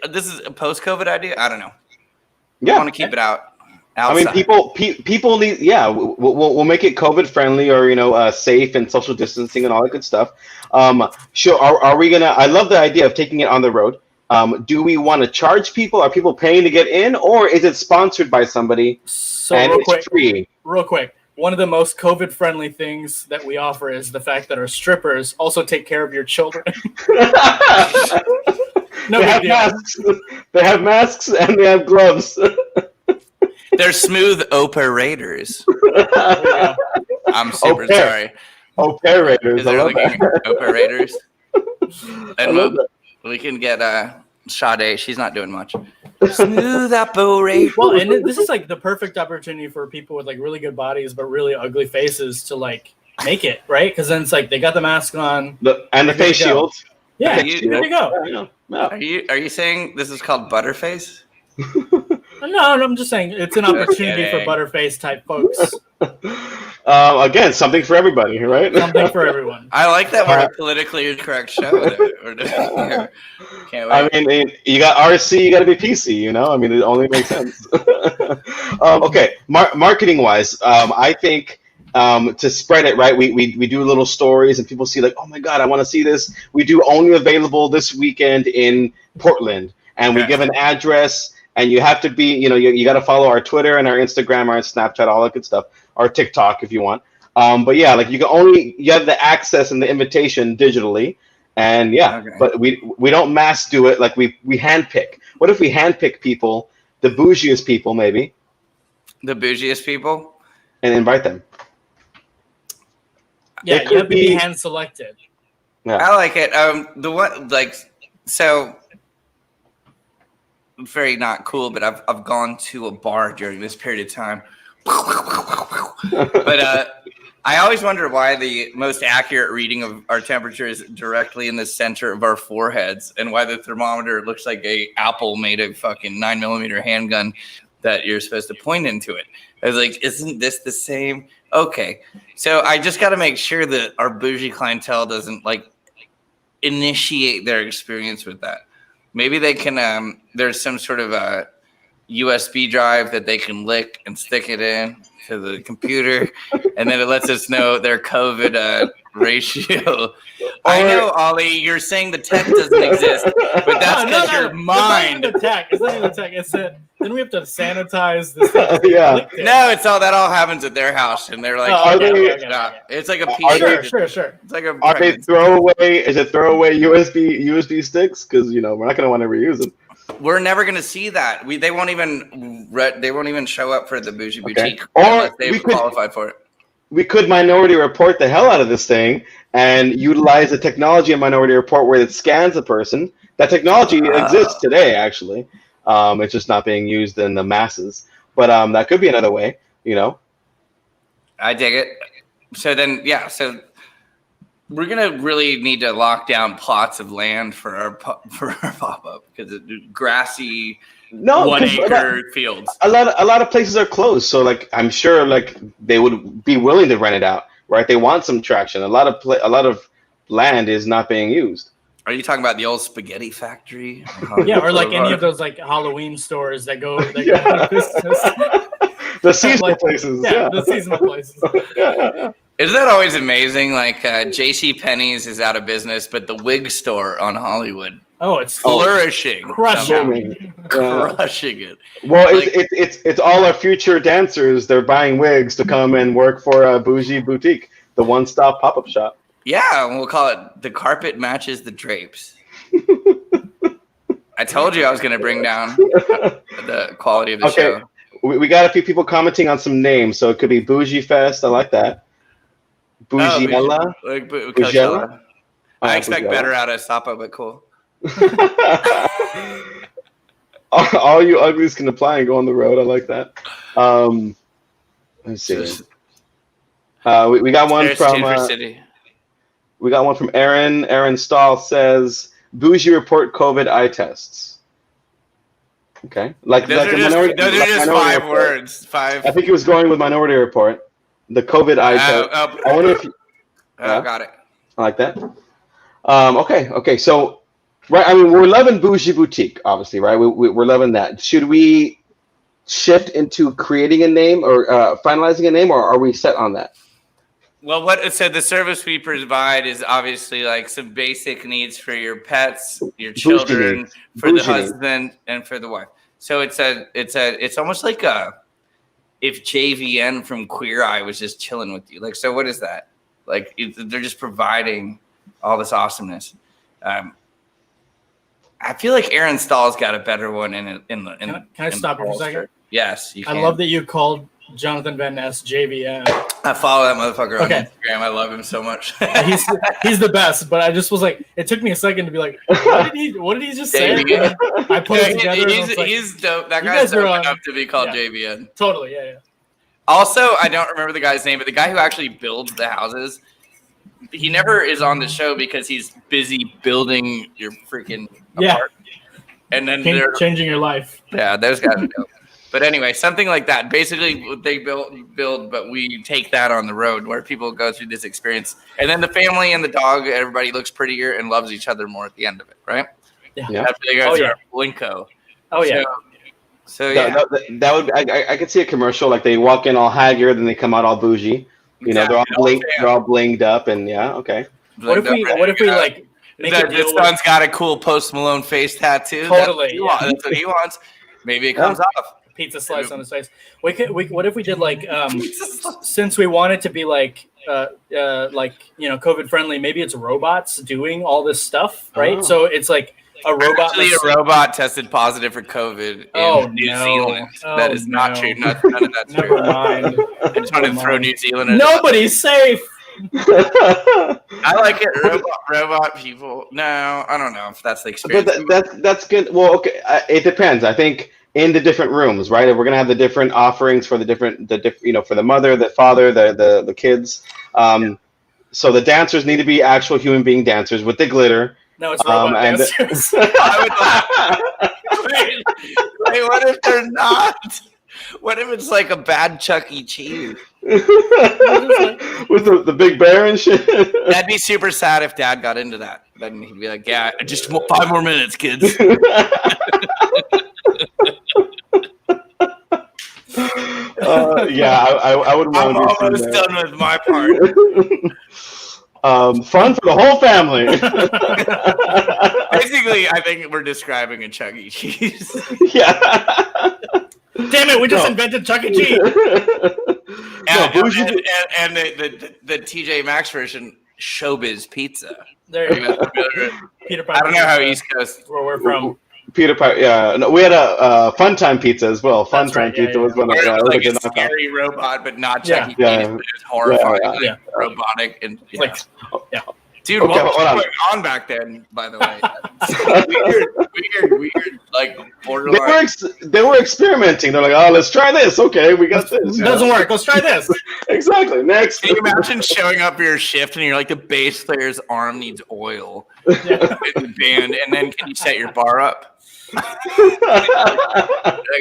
This is a post-COVID idea. I don't know. Yeah. I want to keep it out. Outside. I mean, people need. Yeah, we'll make it COVID friendly or safe and social distancing and all that good stuff. Sure. Are we gonna? I love the idea of taking it on the road. Do we want to charge people? Are people paying to get in, or is it sponsored by somebody? So it's free. Real quick. One of the most COVID friendly things that we offer is the fact that our strippers also take care of your children. They have masks. They have masks and they have gloves. They're smooth operators. I'm super sorry. Operators. They're looking operators. And we can get Sade. She's not doing much. Smooth operator. Well, and this is like the perfect opportunity for people with like really good bodies but really ugly faces to like make it, right? Because then it's like they got the mask on and the face shield. Yeah, there you go. Are you saying this is called Butterface? No, I'm just saying it's an opportunity for Butterface type folks. Again, something for everybody, right? Something for everyone. I like that we're a politically incorrect show. Can't wait. I mean, you got RC, you got to be PC. I mean, it only makes sense. Okay, marketing wise, I think to spread it right, we do little stories and people see like, oh my god, I want to see this. We do only available this weekend in Portland, and we give an address. And you have to be, you got to follow our Twitter and our Instagram, our Snapchat, all that good stuff, our TikTok if you want. But yeah, like you have the access and the invitation digitally, and but we don't mass do it. Like we handpick. What if we handpick people, the bougiest people maybe, the bougiest people, and invite them? Yeah, you have to be hand selected. Yeah. I like it. The one like so. Very not cool, but I've gone to a bar during this period of time. But I always wonder why the most accurate reading of our temperature is directly in the center of our foreheads, and why the thermometer looks like a Apple made a fucking 9mm handgun that you're supposed to point into it. I was like, isn't this the same Okay, so I just got to make sure that our bougie clientele doesn't like initiate their experience with that. Maybe they can. There's some sort of a USB drive that they can lick and stick it in to the computer, and then it lets us know their COVID ratio. I know, Ollie, you're saying the tech doesn't exist, but that's because your mind. It's not even the tech. It's that then we have to sanitize this. Yeah. No, it's all that all happens at their house, and they're like, it's like a piece. Sure. It's like a. Are they throwaway? Is it throwaway USB sticks? Because we're not going to want to reuse them. We're never going to see that. They won't even show up for the bougie boutique or unless they've qualified for it. We could Minority Report the hell out of this thing and utilize the technology in Minority Report where it scans a person. That technology exists today, actually. It's just not being used in the masses. But that could be another way, I dig it. So then, so we're gonna really need to lock down plots of land for our pop-up because it's grassy, 1 acre fields. A lot of places are closed, so I'm sure they would be willing to rent it out, right? They want some traction. A lot of land is not being used. Are you talking about the old spaghetti factory? Yeah, or any of those Halloween stores that go. The seasonal places. Yeah, the seasonal places. Isn't that always amazing? JCPenney's is out of business, but the wig store on Hollywood. Oh, it's flourishing. Crushing it. Well, it's all our future dancers. They're buying wigs to come and work for a bougie boutique, the one-stop pop-up shop. Yeah, we'll call it The Carpet Matches the Drapes. I told you I was going to bring down the quality of the show. We got a few people commenting on some names, so it could be Bougie Fest. I like that. Bougiella. Bougiella. I expect better out of Sapa, but cool. All you uglies can apply and go on the road. I like that. Let's see. We got one from. We got one from Aaron. Aaron Stahl says, "Bougie report COVID eye tests." Okay, those are just 5 words. 5. I think he was going with Minority Report. The COVID eye test. I wonder if. Got it. I like that. Okay. So, right. I mean, we're loving Bougie Boutique, obviously, right? We're loving that. Should we shift into creating a name or finalizing a name, or are we set on that? Well, the service we provide is obviously some basic needs for your pets, your children, for the husband, and for the wife. So it's almost like if JVN from Queer Eye was just chilling with you. So what is that? They're just providing all this awesomeness. I feel like Aaron Stahl's got a better one in the. Can I stop you for a second? Yes, you can. I love that you called Jonathan Van Ness JVN. I follow that motherfucker on Instagram. I love him so much. he's the best, but I just was it took me a second to be like, what did he just say? I put it together. He's dope. That guy's dope enough to be called JVN. Totally, yeah. Also, I don't remember the guy's name, but the guy who actually builds the houses, he never is on the show because he's busy building your freaking apartment. And then they're changing your life. Yeah, those guys are dope. But anyway, something like that. Basically, they build, but we take that on the road where people go through this experience. And then the family and the dog, everybody looks prettier and loves each other more at the end of it, right? Yeah. That's what they go through our Blinko. Oh, yeah. So yeah. That would I could see a commercial, they walk in all haggard and they come out all bougie. Exactly. They're all blinged up and okay. What if we this son's got a cool Post Malone face tattoo. Totally. That's what he wants. Maybe it comes off. Pizza slice on his face. What if we did since we want it to be COVID friendly, maybe it's robots doing all this stuff, right? Oh. So it's a robot. Actually, a robot tested positive for COVID in New Zealand. That is not true. None of that's true. Never mind. I just wanted to throw New Zealand in. Nobody's safe. I like it. Robot people. No, I don't know if that's the experience. But that's good. Well, okay. It depends. I think in the different rooms, right? If we're gonna have the different offerings for the different, for the mother, the father, the kids. So the dancers need to be actual human being dancers with the glitter. No, it's robot dancers. I would laugh. Wait, what if they're not? What if it's like a bad Chuck E. Cheese? With the big bear and shit. That'd be super sad if Dad got into that. Then he'd be like, "Yeah, just 5 more minutes, kids." Yeah, I wouldn't want I'm to be almost done with my part. Fun for the whole family. Basically, I think we're describing a Chuck E. Cheese. Yeah. Damn it, we just invented Chuck E. Cheese. And the TJ Maxx version, Showbiz Pizza. There you go. Peter Piper. I don't know how East Coast. Where we're from. Peter Piper, yeah. No, we had a Fun Time Pizza as well. Fun Time Pizza was one of like a scary robot, but not Chuck E. Cheese. But it was horrifying, robotic, and dude, what was going on back then? By the way, weird, like borderline. They were experimenting. They're like, oh, let's try this. Okay, we got this. It doesn't work. Let's try this. Exactly. Next. Can you imagine showing up for your shift and you're like, the bass player's arm needs oil in the band, and then can you set your bar up? Like,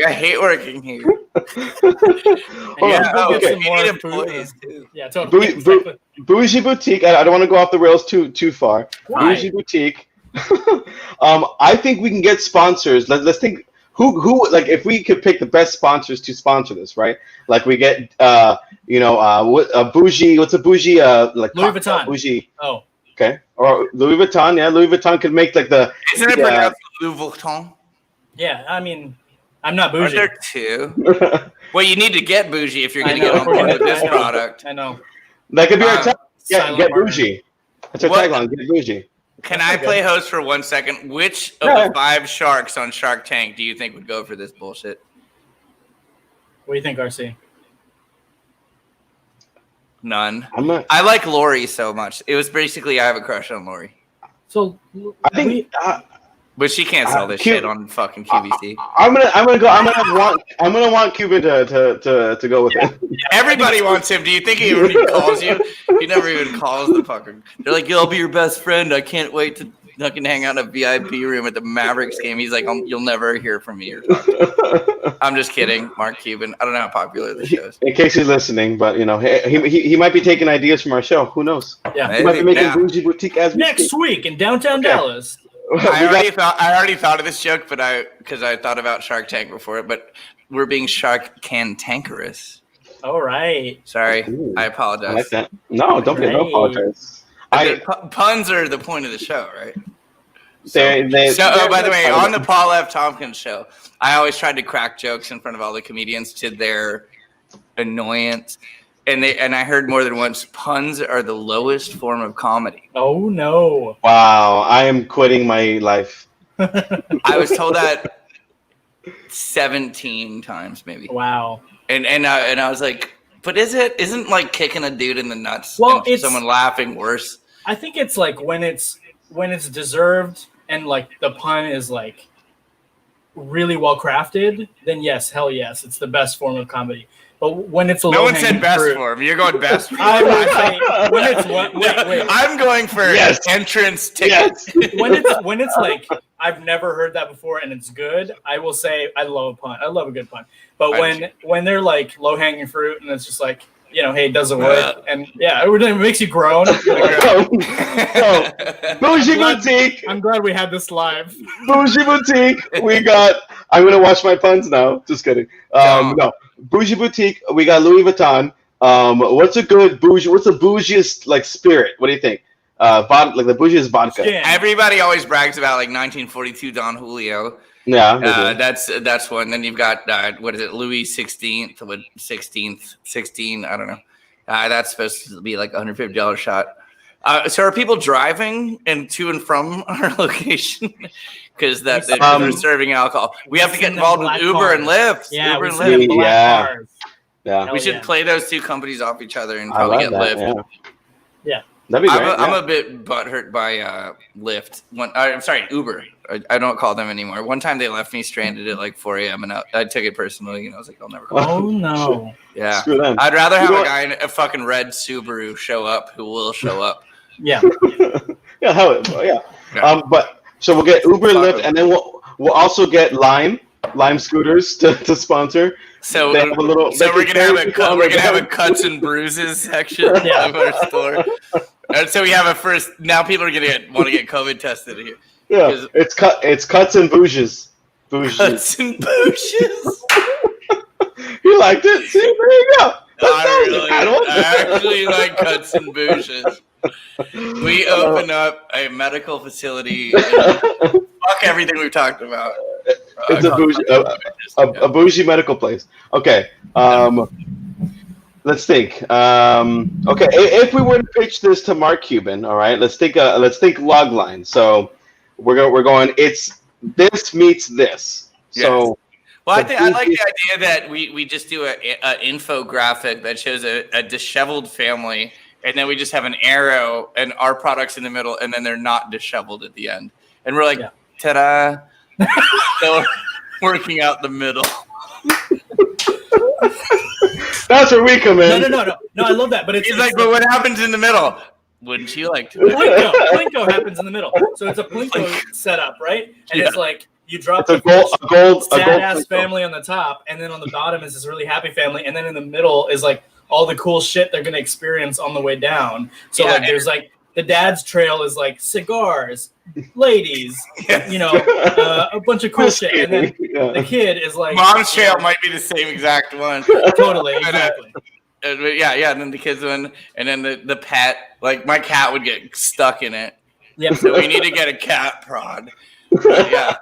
I hate working here. Employees too. Yeah, totally. Bougie Boutique. I don't want to go off the rails too far. Why? Bougie Boutique. I think we can get sponsors. Let's think who like if we could pick the best sponsors to sponsor this, right? Like we get bougie. What's a bougie? Like Louis Vuitton. Bougie. Oh. Okay. Or Louis Vuitton. Yeah, Louis Vuitton could make like the. Isn't it pronounced Louis Vuitton? Yeah, I mean, I'm not bougie. Are there two? Well, you need to get bougie if you're going to get on board with this product. I know. That could be our tagline. Yeah, get bougie. That's our tagline. Get bougie. Can I play host for 1 second? Which of the 5 sharks on Shark Tank do you think would go for this bullshit? What do you think, RC? None. I like Lori so much. It was basically I have a crush on Lori. So I think. But she can't sell this shit on fucking QVC. I'm gonna want Cuban to go with it. Everybody wants him. Do you think he even calls you? He never even calls the fucking. They're like, "I'll be your best friend. I can't wait to fucking hang out in a VIP room at the Mavericks game." He's like, "You'll never hear from me or talk to me." I'm just kidding, Mark Cuban. I don't know how popular the show is. In case he's listening, but he might be taking ideas from our show. Who knows? Yeah, he might be making Bougie Boutique as next week in downtown Dallas. I already thought of this joke, but because I thought about Shark Tank before it, but we're being shark cantankerous. All right. Sorry, Ooh, I apologize. I like that. No, don't apologize. Puns are the point of the show, right? By the way, on the Paul F. Tompkins show, I always tried to crack jokes in front of all the comedians to their annoyance. And I heard more than once, puns are the lowest form of comedy. Oh, no. Wow, I am quitting my life. I was told that 17 times, maybe. Wow. And I was like, but isn't like kicking a dude in the nuts and someone laughing worse? I think it's like when it's deserved and like the pun is like really well crafted, then yes, hell yes, it's the best form of comedy. But when it's no one said best form. You're going best form. I would say when it's wait. I'm going for entrance tickets. Yes. When it's like I've never heard that before and it's good, I will say I love a pun. I love a good pun. But when they're like low hanging fruit and it's just like, hey, it doesn't work, and it makes you groan. Bougie Boutique. I'm glad we had this live. Bougie Boutique. I'm gonna watch my puns now. Just kidding. No. Bougie Boutique. We got Louis Vuitton. What's a bougiest like spirit? What do you think? Like the bougiest vodka. Yeah. Everybody always brags about like 1942 Don Julio. Yeah, that's one. Then you've got what is it, Louis 16th with 16. I don't know. That's supposed to be like $150 shot. So are people driving to and from our location because they're serving alcohol? We have to get involved with Uber and Lyft. Yeah, Uber and Lyft. Yeah. We should play those two companies off each other and probably get Lyft. Yeah. That'd be great. I'm a bit butthurt by Lyft. I'm sorry, Uber. I don't call them anymore. One time they left me stranded at like 4 a.m. and I took it personally. I was like, I'll never call them. Oh no. Yeah. Screw them. I'd rather have a guy in a fucking red Subaru show up who will show up. Yeah. Yeah. But so we'll get Uber, Lyft, and then we'll also get Lime scooters to sponsor. So, They have a little- so they we're can gonna have carry a people on we're their gonna have a back. cuts and bruises section of our store. And so we have a first. Now people are gonna want to get COVID tested here. Yeah, it's cuts and bouges. Cuts and bushes. You liked it? See, there you go. I actually like cuts and bushes. We open up a medical facility. And fuck everything we've talked about. It's a bougie medical place. Okay. Let's think. Okay, if we were to pitch this to Mark Cuban, all right, let's think log line. So we're going. It's this meets this. Yes. So. Well, I like the idea that we just do an infographic that shows a disheveled family, and then we just have an arrow and our products in the middle, and then they're not disheveled at the end, and we're like, ta-da! So working out the middle. That's where we come in. No. I love that, but He's like, but what happens in the middle? Wouldn't you like to know? Plinko happens in the middle. So it's a Plinko setup, right? And it's like you drop a gold sad-ass family on the top, and then on the bottom is this really happy family, and then in the middle is like all the cool shit they're going to experience on the way down. So like there's like the dad's trail is like cigars, ladies, a bunch of cool shit. And then the kid is like... Mom's trail might be the same exact one. Totally, exactly. And then the kids one, and then the pet, like my cat would get stuck in it. Yeah. So we need to get a cat prod. Then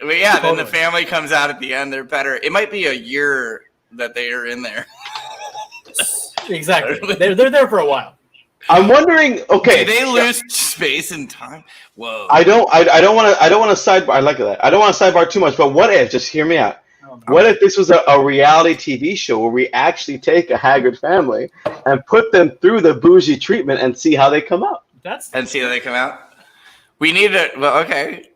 the family comes out at the end. They're better. It might be a year that they are in there. Exactly. They're there for a while. I'm wondering. Okay, do they lose space and time? Whoa. I don't want to sidebar. I like that. I don't want to sidebar too much. But what if? Just hear me out. What if this was a reality TV show where we actually take a haggard family and put them through the bougie treatment and see how they come out? See how they come out. We need to. Well, okay.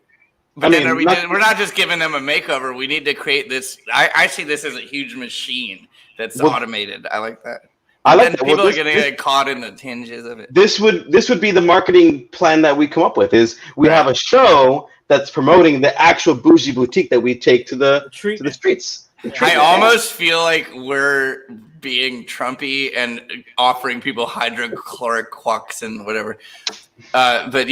But we're not just giving them a makeover. We need to create this. I see this as a huge machine that's automated. I like that. I like that. People are going to get caught in the tinges of it. This would be the marketing plan that we come up with. Is we have a show that's promoting the actual bougie boutique that we take to the streets. I almost feel like we're being Trumpy and offering people hydrochloric quacks and whatever. But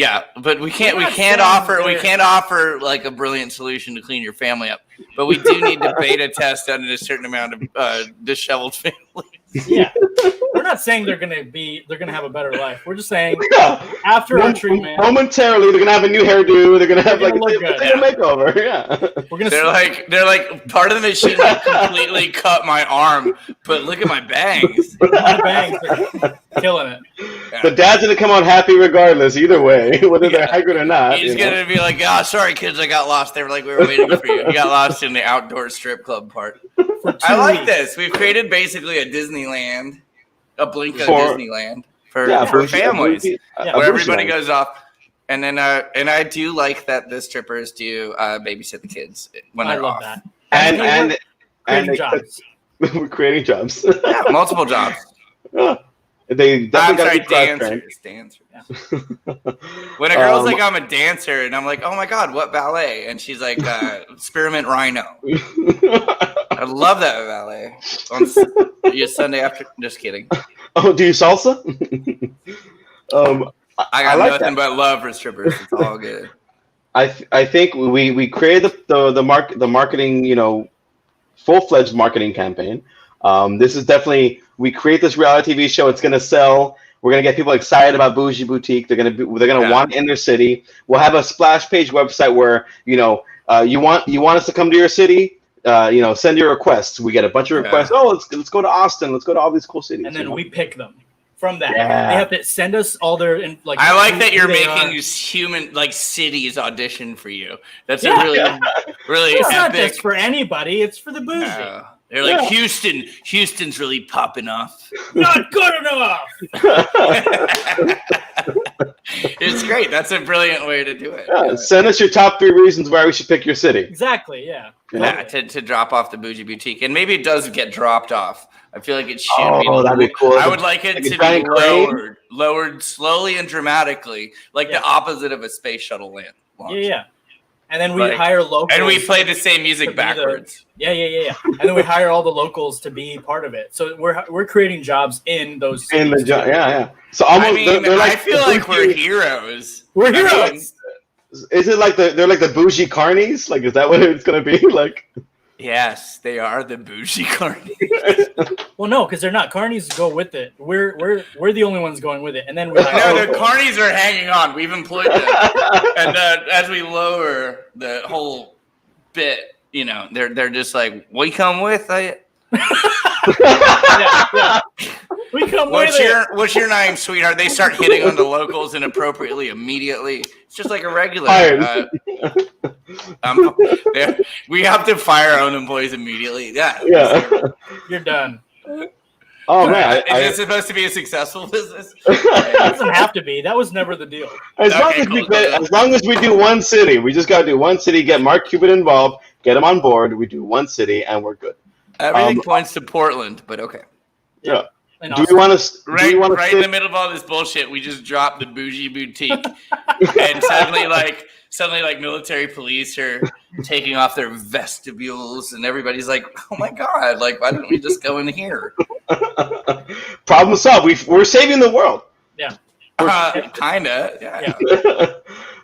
we can't offer like a brilliant solution to clean your family up. But we do need to beta test under a certain amount of disheveled families. Yeah, we're not saying they're gonna have a better life. We're just saying after our treatment, momentarily they're gonna have a new hairdo. They're gonna have like a makeover. Yeah, they're like part of the machine like, completely cut my arm, but look at my bangs. My bangs are killing it. Yeah. The dad's gonna come out happy regardless, either way, whether they're haggard or not. He's gonna be like, "Oh, sorry, kids, I got lost." They were like, "We were waiting for you." You got lost in the outdoor strip club part. I like this. We've created basically a Disneyland, a Blinko Disneyland for families, where everybody goes off. And then, and I do like that the strippers do babysit the kids when they're off. I love that. And jobs. We're creating jobs. Yeah, multiple jobs. They definitely dancers. Yeah. When a girl's like, I'm a dancer, and I'm like, oh my god, what ballet? And she's like, Spearmint Rhino. I love that ballet. On your Sunday after. Just kidding. Oh, do you salsa? I got nothing but love for strippers. It's all good. I think we created the marketing, full-fledged marketing campaign. This is definitely, we create this reality TV show. It's going to sell. We're going to get people excited about Bougie Boutique. They're going to want it in their city. We'll have a splash page website where, you want us to come to your city, send your requests. We get a bunch of requests. Oh, let's go to Austin. Let's go to all these cool cities. And then we pick them from that. Yeah. They have to send us all their I like that you're making these human cities audition for you. That's a really it's epic. Not just for anybody. It's for the bougie. They're like, Houston's really popping off. Not good enough. It's great. That's a brilliant way to do it. Yeah, send us your top 3 reasons why we should pick your city. Exactly, yeah. To drop off the Bougie Boutique. And maybe it does get dropped off. I feel like it should be. Oh, that'd be cool. I would like it to be lowered slowly and dramatically, like the opposite of a space shuttle land launch. Yeah. And then we hire locals. And we play the same music backwards. Yeah. And then we hire all the locals to be part of it. So we're creating jobs in those cities. In the job, yeah. So almost, they're like, I feel like we're heroes. We're heroes. Is it like they're like the bougie carnies? Like, is that what it's gonna be? Like, yes, they are the bougie carnies. Well, no, because they're not. Carnies go with it. We're the only ones going with it. And then the carnies are hanging on. We've employed them, and as we lower the whole bit, they're just like, we come with it. yeah. We come with it. What's your name, sweetheart? They start hitting on the locals inappropriately immediately. It's just like a regular. We have to fire our own employees immediately. Yeah. You're done. Oh man, is it supposed to be a successful business? It doesn't have to be. That was never the deal. As long as we do one city, we just gotta do one city. Get Mark Cuban involved. Get him on board. We do one city, and we're good. Everything points to Portland, but okay. Yeah. Do we want to? Right in the middle of all this bullshit, we just dropped the bougie boutique, and suddenly, military police are taking off their vestibules, and everybody's like, "Oh my god! Like, why didn't we just go in here?" Problem solved. We're saving the world. Yeah. Kinda. Yeah.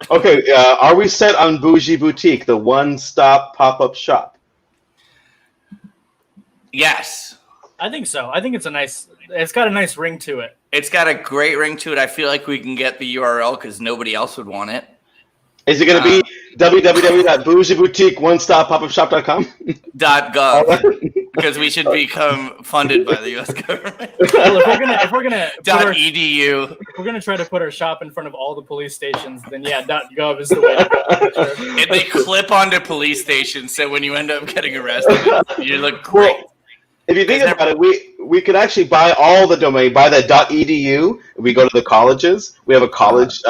Okay. Are we set on Bougie Boutique, the one-stop pop-up shop? Yes. I think so. I think it's got a nice ring to it. It's got a great ring to it. I feel like we can get the URL because nobody else would want it. Is it going to be www.bougieboutique-onestop-pop-up-shop.com? .gov because we should become funded by the U.S. government. Well, if we're gonna .edu. If we're gonna try to put our shop in front of all the police stations, then yeah, .gov is the way to go. Sure. And they clip onto police stations, so when you end up getting arrested, you look great. Well, if you think about it, we could actually buy all the domain, buy that .edu. We go to the colleges. We have a college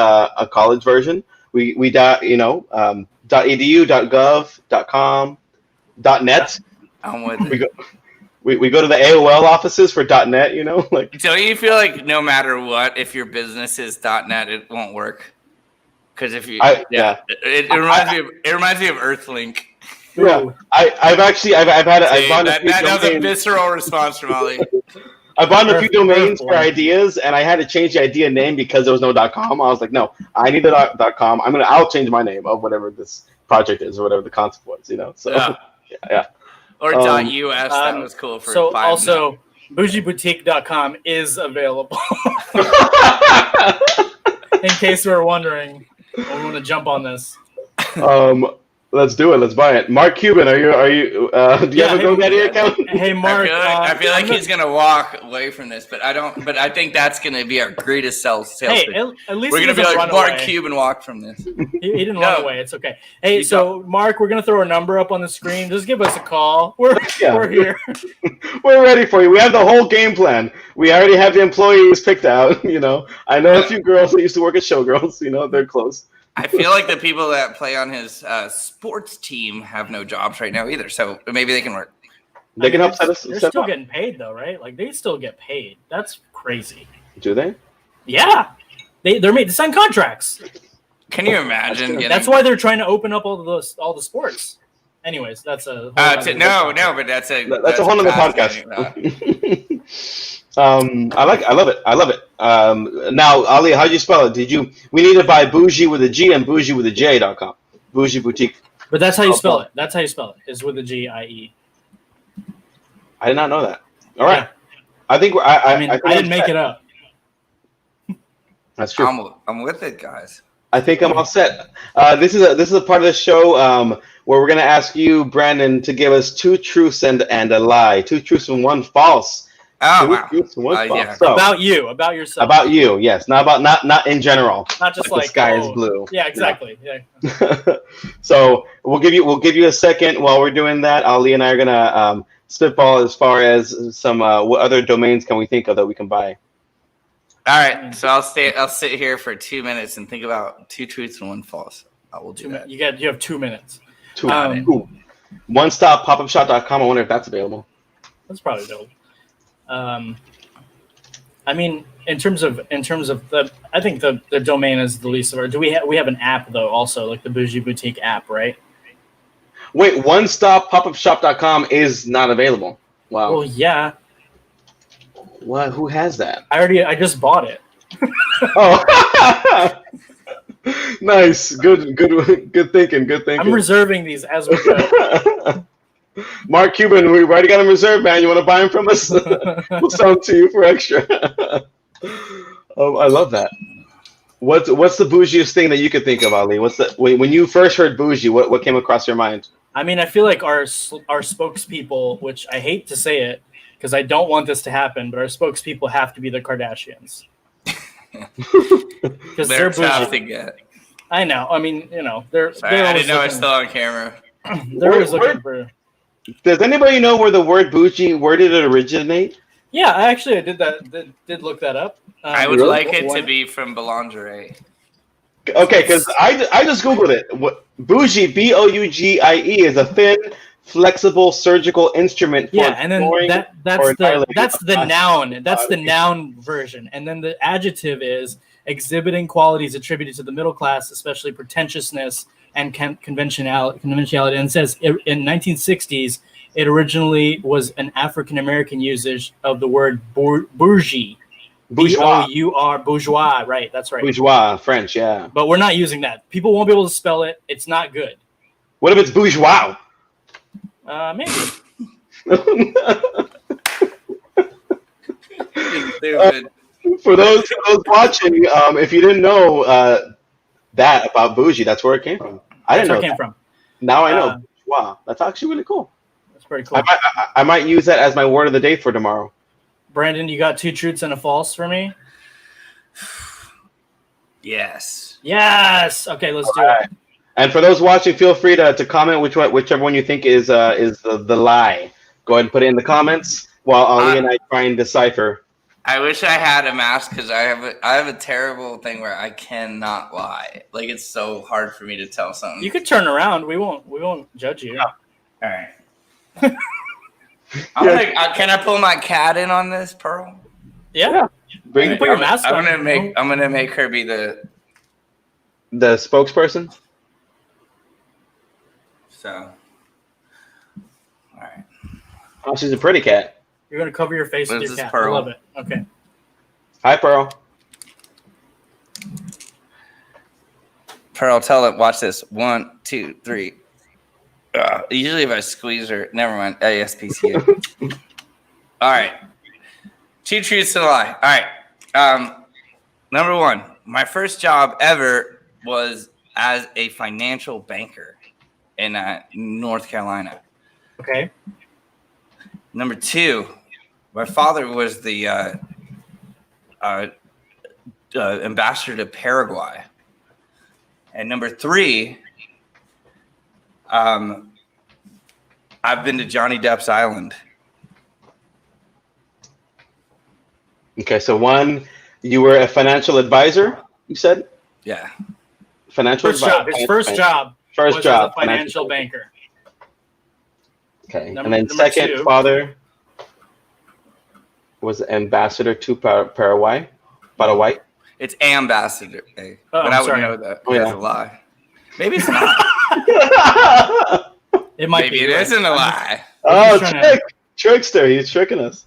version. We .edu, .gov, .com, .net. I'm with it. We go to the AOL offices for .net. like. So you feel like no matter what, if your business is .net, it won't work. Because if you, it reminds me of Earthlink. Yeah, I've bought a visceral response from Ali. I bought a few domains for ideas, and I had to change the idea name because there was no .com. I was like, no, I need a .com. I'll change my name of whatever this project is or whatever the concept was. So yeah. Or .us. That was cool for. So also, bougieboutique.com is available. In case we're wondering, we want to jump on this. Let's do it. Let's buy it. Mark Cuban, are you? Do you have a GoDaddy account? Hey, Mark. I feel like he's gonna walk away from this, but I don't. But I think that's gonna be our greatest sales. Hey, at least we're gonna be like Mark Cuban walked from this. He didn't run away. It's okay. Hey, Mark, we're gonna throw our number up on the screen. Just give us a call. We're here. We're ready for you. We have the whole game plan. We already have the employees picked out. I know a few girls that used to work at Showgirls. They're close. I feel like the people that play on his sports team have no jobs right now either, so maybe they can work. They can help set us. They're still getting paid though, right? Like they still get paid. That's crazy. Do they? Yeah, they're made to sign contracts. Can you imagine? That's why they're trying to open up all the sports. Anyways, that's a but that's a whole other podcast. I love it. Now, Ali, how do you spell it? We need to buy bougie with a G and bougie with a J.com. Bougie Boutique. But that's how you spell it. That's how you spell it. Is with a G-I-E. I did not know that. All right. Yeah. I think I didn't make it up. That's true. I'm with it, guys. I think I'm all set. This is a part of the show where we're going to ask you, Brandon, to give us 2 truths and a lie. 2 truths and 1 false. Oh, wow. Yeah. So, about yourself. About you, yes. Not in general. Not just like the sky is blue. Yeah, exactly. Yeah. So we'll give you a second while we're doing that. Ali and I are gonna spitball as far as some what other domains can we think of that we can buy. All right, so I'll sit here for 2 minutes and think about 2 truths and 1 false. I will do that. You have 2 minutes. 2 minutes. OneStopPopUpShop.com. I wonder if that's available. That's probably available. I mean, in terms of the, I think the domain is the least of our. Do we have an app though? Also, like the Bougie Boutique app, right? Wait, onestopopupshop.com is not available. Wow. Well, yeah. What? Who has that? I just bought it. Oh. Nice. Good thinking. Good thinking. I'm reserving these as we go. Mark Cuban, we already got them reserved, man. You want to buy them from us? We'll sell them to you for extra. I love that. What's the bougiest thing that you could think of, Ali? When you first heard bougie, what came across your mind? I mean, I feel like our spokespeople, which I hate to say it because I don't want this to happen, but our spokespeople have to be the Kardashians. Because they're tough bougie. to get. I know. I mean, they're. Sorry, they're I always didn't know I was looking- still on camera. They're always looking for. Does anybody know where the word bougie, where did it originate? Yeah, I did look that up. I would Really? like it to be from Boulangerie. Okay, because I just Googled it. Bougie, B-O-U-G-I-E, is a thin, flexible surgical instrument for and then that's the noun. That's the body. noun version. And then the adjective is exhibiting qualities attributed to the middle class, especially pretentiousness and conventionality. And it says in 1960s, it originally was an African American usage of the word bourgeois. Bourgeois. B-O-U-R, bourgeois, right? That's right. Bourgeois, French, yeah. But we're not using that. People won't be able to spell it. It's not good. What if it's bourgeois? Maybe. Stupid. For those watching, if you didn't know that about bougie, that's where it came from. I didn't know That's where it came that. from. Now I know. Wow, that's actually really cool. That's pretty cool. I might use that as my word of the day for tomorrow. Brandon, you got 2 truths and a false for me? Yes. Yes. Okay, let's do Alright. it. And for those watching, feel free to comment whichever one you think is the lie. Go ahead and put it in the comments while Ali and I try and decipher. I wish I had a mask because I have a terrible thing where I cannot lie. Like it's so hard for me to tell something. You could turn around. We won't judge you. All right. Can I pull my cat in on this, Pearl? Yeah. Bring You put your mask on. I'm gonna make her be the spokesperson. So. All right. Oh, she's a pretty cat. You're gonna cover your face with This your is cat. Pearl. I love it. Okay. Hi, Pearl. Pearl, tell it. Watch this. 1, 2, 3. Usually, if I squeeze her, never mind. ASPCA. All right. 2 truths and a lie. All right. Number 1. My first job ever was as a financial banker in North Carolina. Okay. Number 2. My father was the ambassador to Paraguay. And number 3. I've been to Johnny Depp's island. Okay, so 1, you were a financial advisor. You said Yeah. financial First job. His first job. First was job. as a financial banker. Okay, Number- and then number second, 2. father was ambassador to Paraguay. Paraguay. It's ambassador. Hey. Oh, but I'm I would sorry. know that. Oh, yeah. That's a lie. Maybe it's not. It might Maybe be. it isn't a lie. Oh, He's trying trickster! He's tricking us.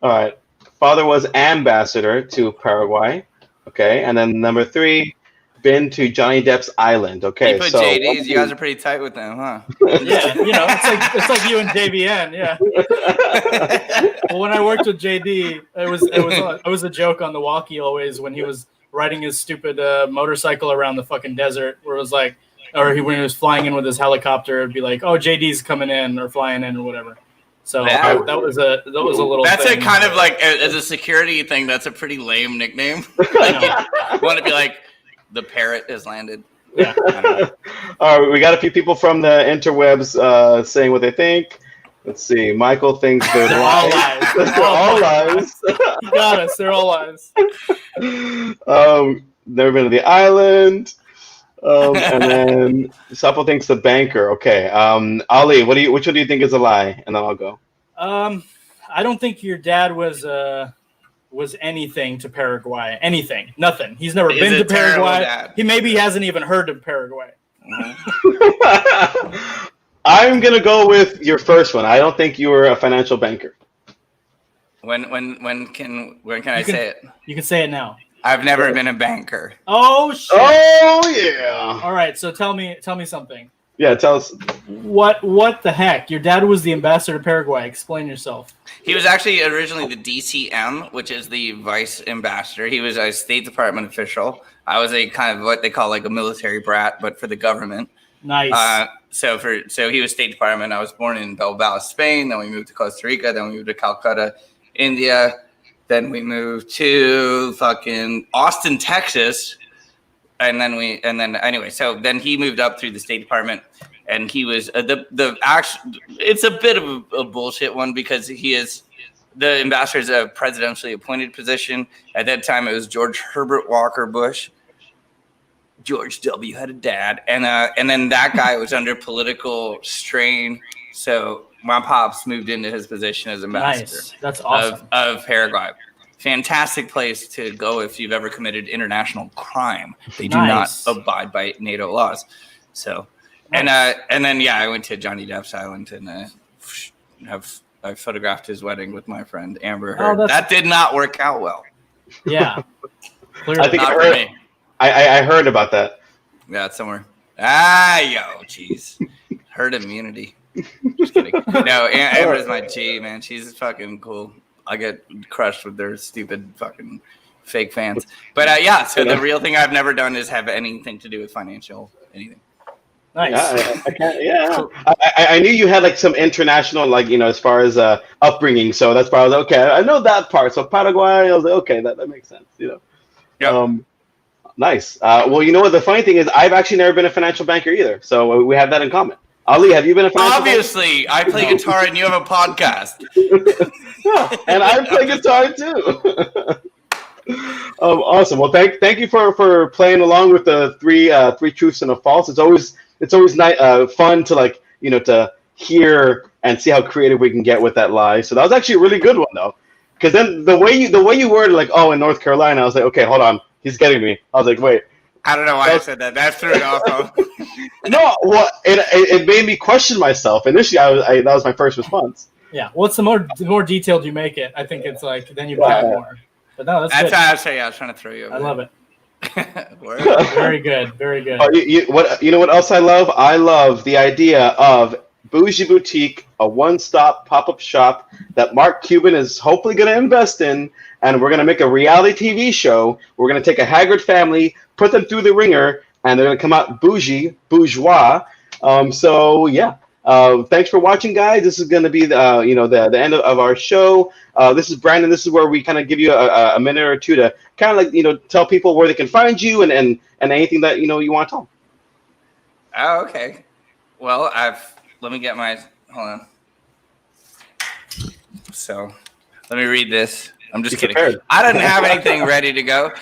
All right. Father was ambassador to Paraguay. Okay, and then number 3, been to Johnny Depp's island. Okay, You put so JDs. You guys are pretty tight with them, huh? Yeah, it's like you and JVN. Yeah. Well, when I worked with JD, it was a joke on the walkie always when he was riding his stupid motorcycle around the fucking desert, where it was like, when he was flying in with his helicopter, it'd be like, oh, JD's coming in or flying in or whatever. So Yeah. that was a little. That's thing. a kind of like as a security thing. That's a pretty lame nickname. Like you want to be like the parrot has landed. Yeah. all right, we got a few people from the interwebs saying what they think. Let's see. Michael thinks they're They're all lies. lies. They're all lies. You got us. They're all lies. Never been to the island. And then Sapo thinks the banker. Okay. Ali, which one do you think is a lie? And then I'll go. I don't think your dad was was anything to Paraguay. Anything. Nothing. He's never He's been a to terrible Paraguay. dad. He maybe hasn't even heard of Paraguay. I'm gonna go with your first one. I don't think you were a financial banker. When can I say it? You can say it now. I've never been a banker. Oh shit. Oh yeah. All right, so tell me something. Yeah, tell us. What the heck? Your dad was the ambassador to Paraguay. Explain yourself. He was actually originally the DCM, which is the vice ambassador. He was a State Department official. I was a kind of what they call like a military brat, but for the government. Nice. So he was State Department. I was born in Bilbao, Spain. Then we moved to Costa Rica. Then we moved to Calcutta, India. Then we moved to fucking Austin, Texas. And then anyway, so then he moved up through the State Department, and he was the actual. It's a bit of a bullshit one because he is the ambassador is a presidentially appointed position. At that time, it was George Herbert Walker Bush. George W. had a dad, and then that guy was under political strain. So my pops moved into his position as ambassador. Nice. That's awesome. Of Paraguay. Fantastic place to go if you've ever committed international crime. They do not abide by NATO laws. So, and then I went to Johnny Depp's island and I photographed his wedding with my friend Amber Heard. That did not work out well. Yeah, clearly. I think I heard about that. Yeah, it's somewhere. Jeez, herd immunity. Just kidding. No, Amber's my G, man. She's fucking cool. I get crushed with their stupid fucking fake fans. But so the real thing I've never done is have anything to do with financial anything. Nice. I knew you had like some international, like, as far as upbringing. So that's why I was like, okay, I know that part. So Paraguay, I was like, okay, that makes sense. Yeah. Nice. Well, you know what? The funny thing is, I've actually never been a financial banker either. So we have that in common. Ali, have you been a financial Obviously, banker? I play guitar and you have a podcast. And I play guitar too. Awesome. Well, thank you for playing along with the three truths and a false. It's always nice, fun to to hear and see how creative we can get with that lie. So that was actually a really good one though, because then the way you worded like, oh, in North Carolina, I was like, okay, hold on, he's getting me. I was like, wait. I don't know why I said that. That threw it off. No, well, it made me question myself. Initially, that was my first response. Yeah. Well, the more detailed you make it, I think it's like then you buy more. But no, that's good. I was trying to throw you over. I love it. Very good. Very good. You know what else I love? I love the idea of Bougie Boutique, a one-stop pop-up shop that Mark Cuban is hopefully going to invest in, and we're going to make a reality TV show. We're going to take a haggard family, put them through the ringer, and they're going to come out bourgeois. So yeah. Thanks for watching, guys. This is going to be the end of our show. This is Brandon. This is where we kind of give you a minute or two to kind of tell people where they can find you and anything that you want to tell them. Oh, okay. Well, let me get my hold on. So let me read this. I'm just kidding. Prepared. I didn't have anything ready to go.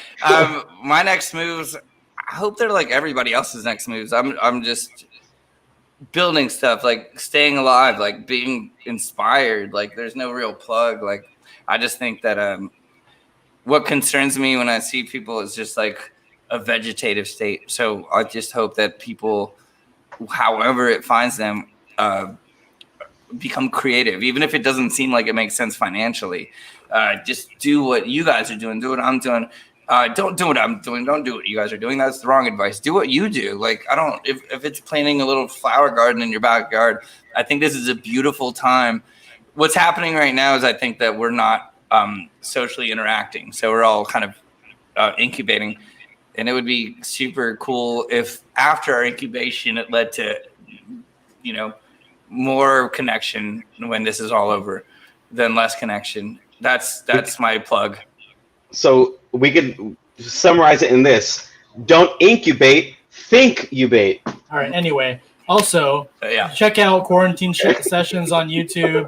My next moves, I hope they're like everybody else's next moves. I'm just building stuff, like staying alive, like being inspired. Like there's no real plug. Like I just think that what concerns me when I see people is just like a vegetative state. So I just hope that people, however it finds them, become creative, even if it doesn't seem like it makes sense financially. Just do what you guys are doing. Do what I'm doing. Don't do what I'm doing. Don't do what you guys are doing. That's the wrong advice. Do what you do. Like if it's planting a little flower garden in your backyard, I think this is a beautiful time. What's happening right now is I think that we're not socially interacting. So we're all kind of incubating, and it would be super cool if after our incubation, it led to, more connection when this is all over than less connection. That's my plug. So we could summarize it in this: don't incubate, think ubate. All right. Anyway, also check out Quarantine Sessions on YouTube.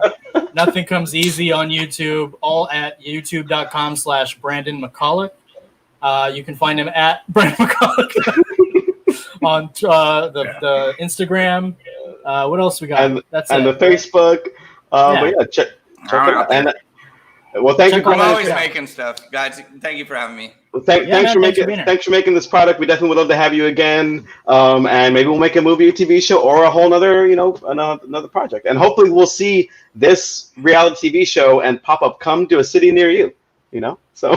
Nothing Comes Easy on YouTube. All at youtube.com/Brandon McCulloch. You can find him at Brandon McCulloch on the Instagram. What else we got? That's it. The Facebook. But check it out. Well, thank you. I'm always making stuff, guys. Thank you for having me. Thanks for making this product. We definitely would love to have you again, and maybe we'll make a movie or TV show or a whole other, another project. And hopefully, we'll see this reality TV show and pop up come to a city near you. So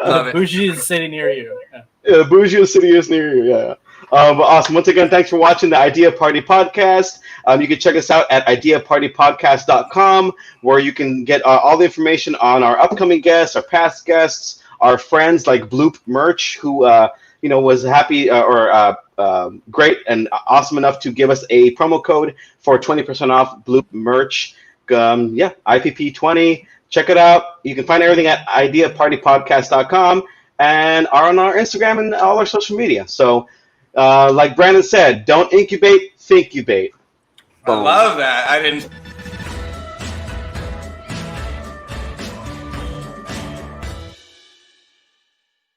love it. Bougie is a city near you. Yeah, Bougie city is near you. Yeah. But awesome. Once again, thanks for watching the Idea Party Podcast. You can check us out at ideapartypodcast.com, where you can get all the information on our upcoming guests, our past guests, our friends like Bloop Merch, who was happy great and awesome enough to give us a promo code for 20% off Bloop Merch. IPP20. Check it out. You can find everything at ideapartypodcast.com and are on our Instagram and all our social media. So, like Brandon said, don't incubate, think-ubate. I love that. I didn't.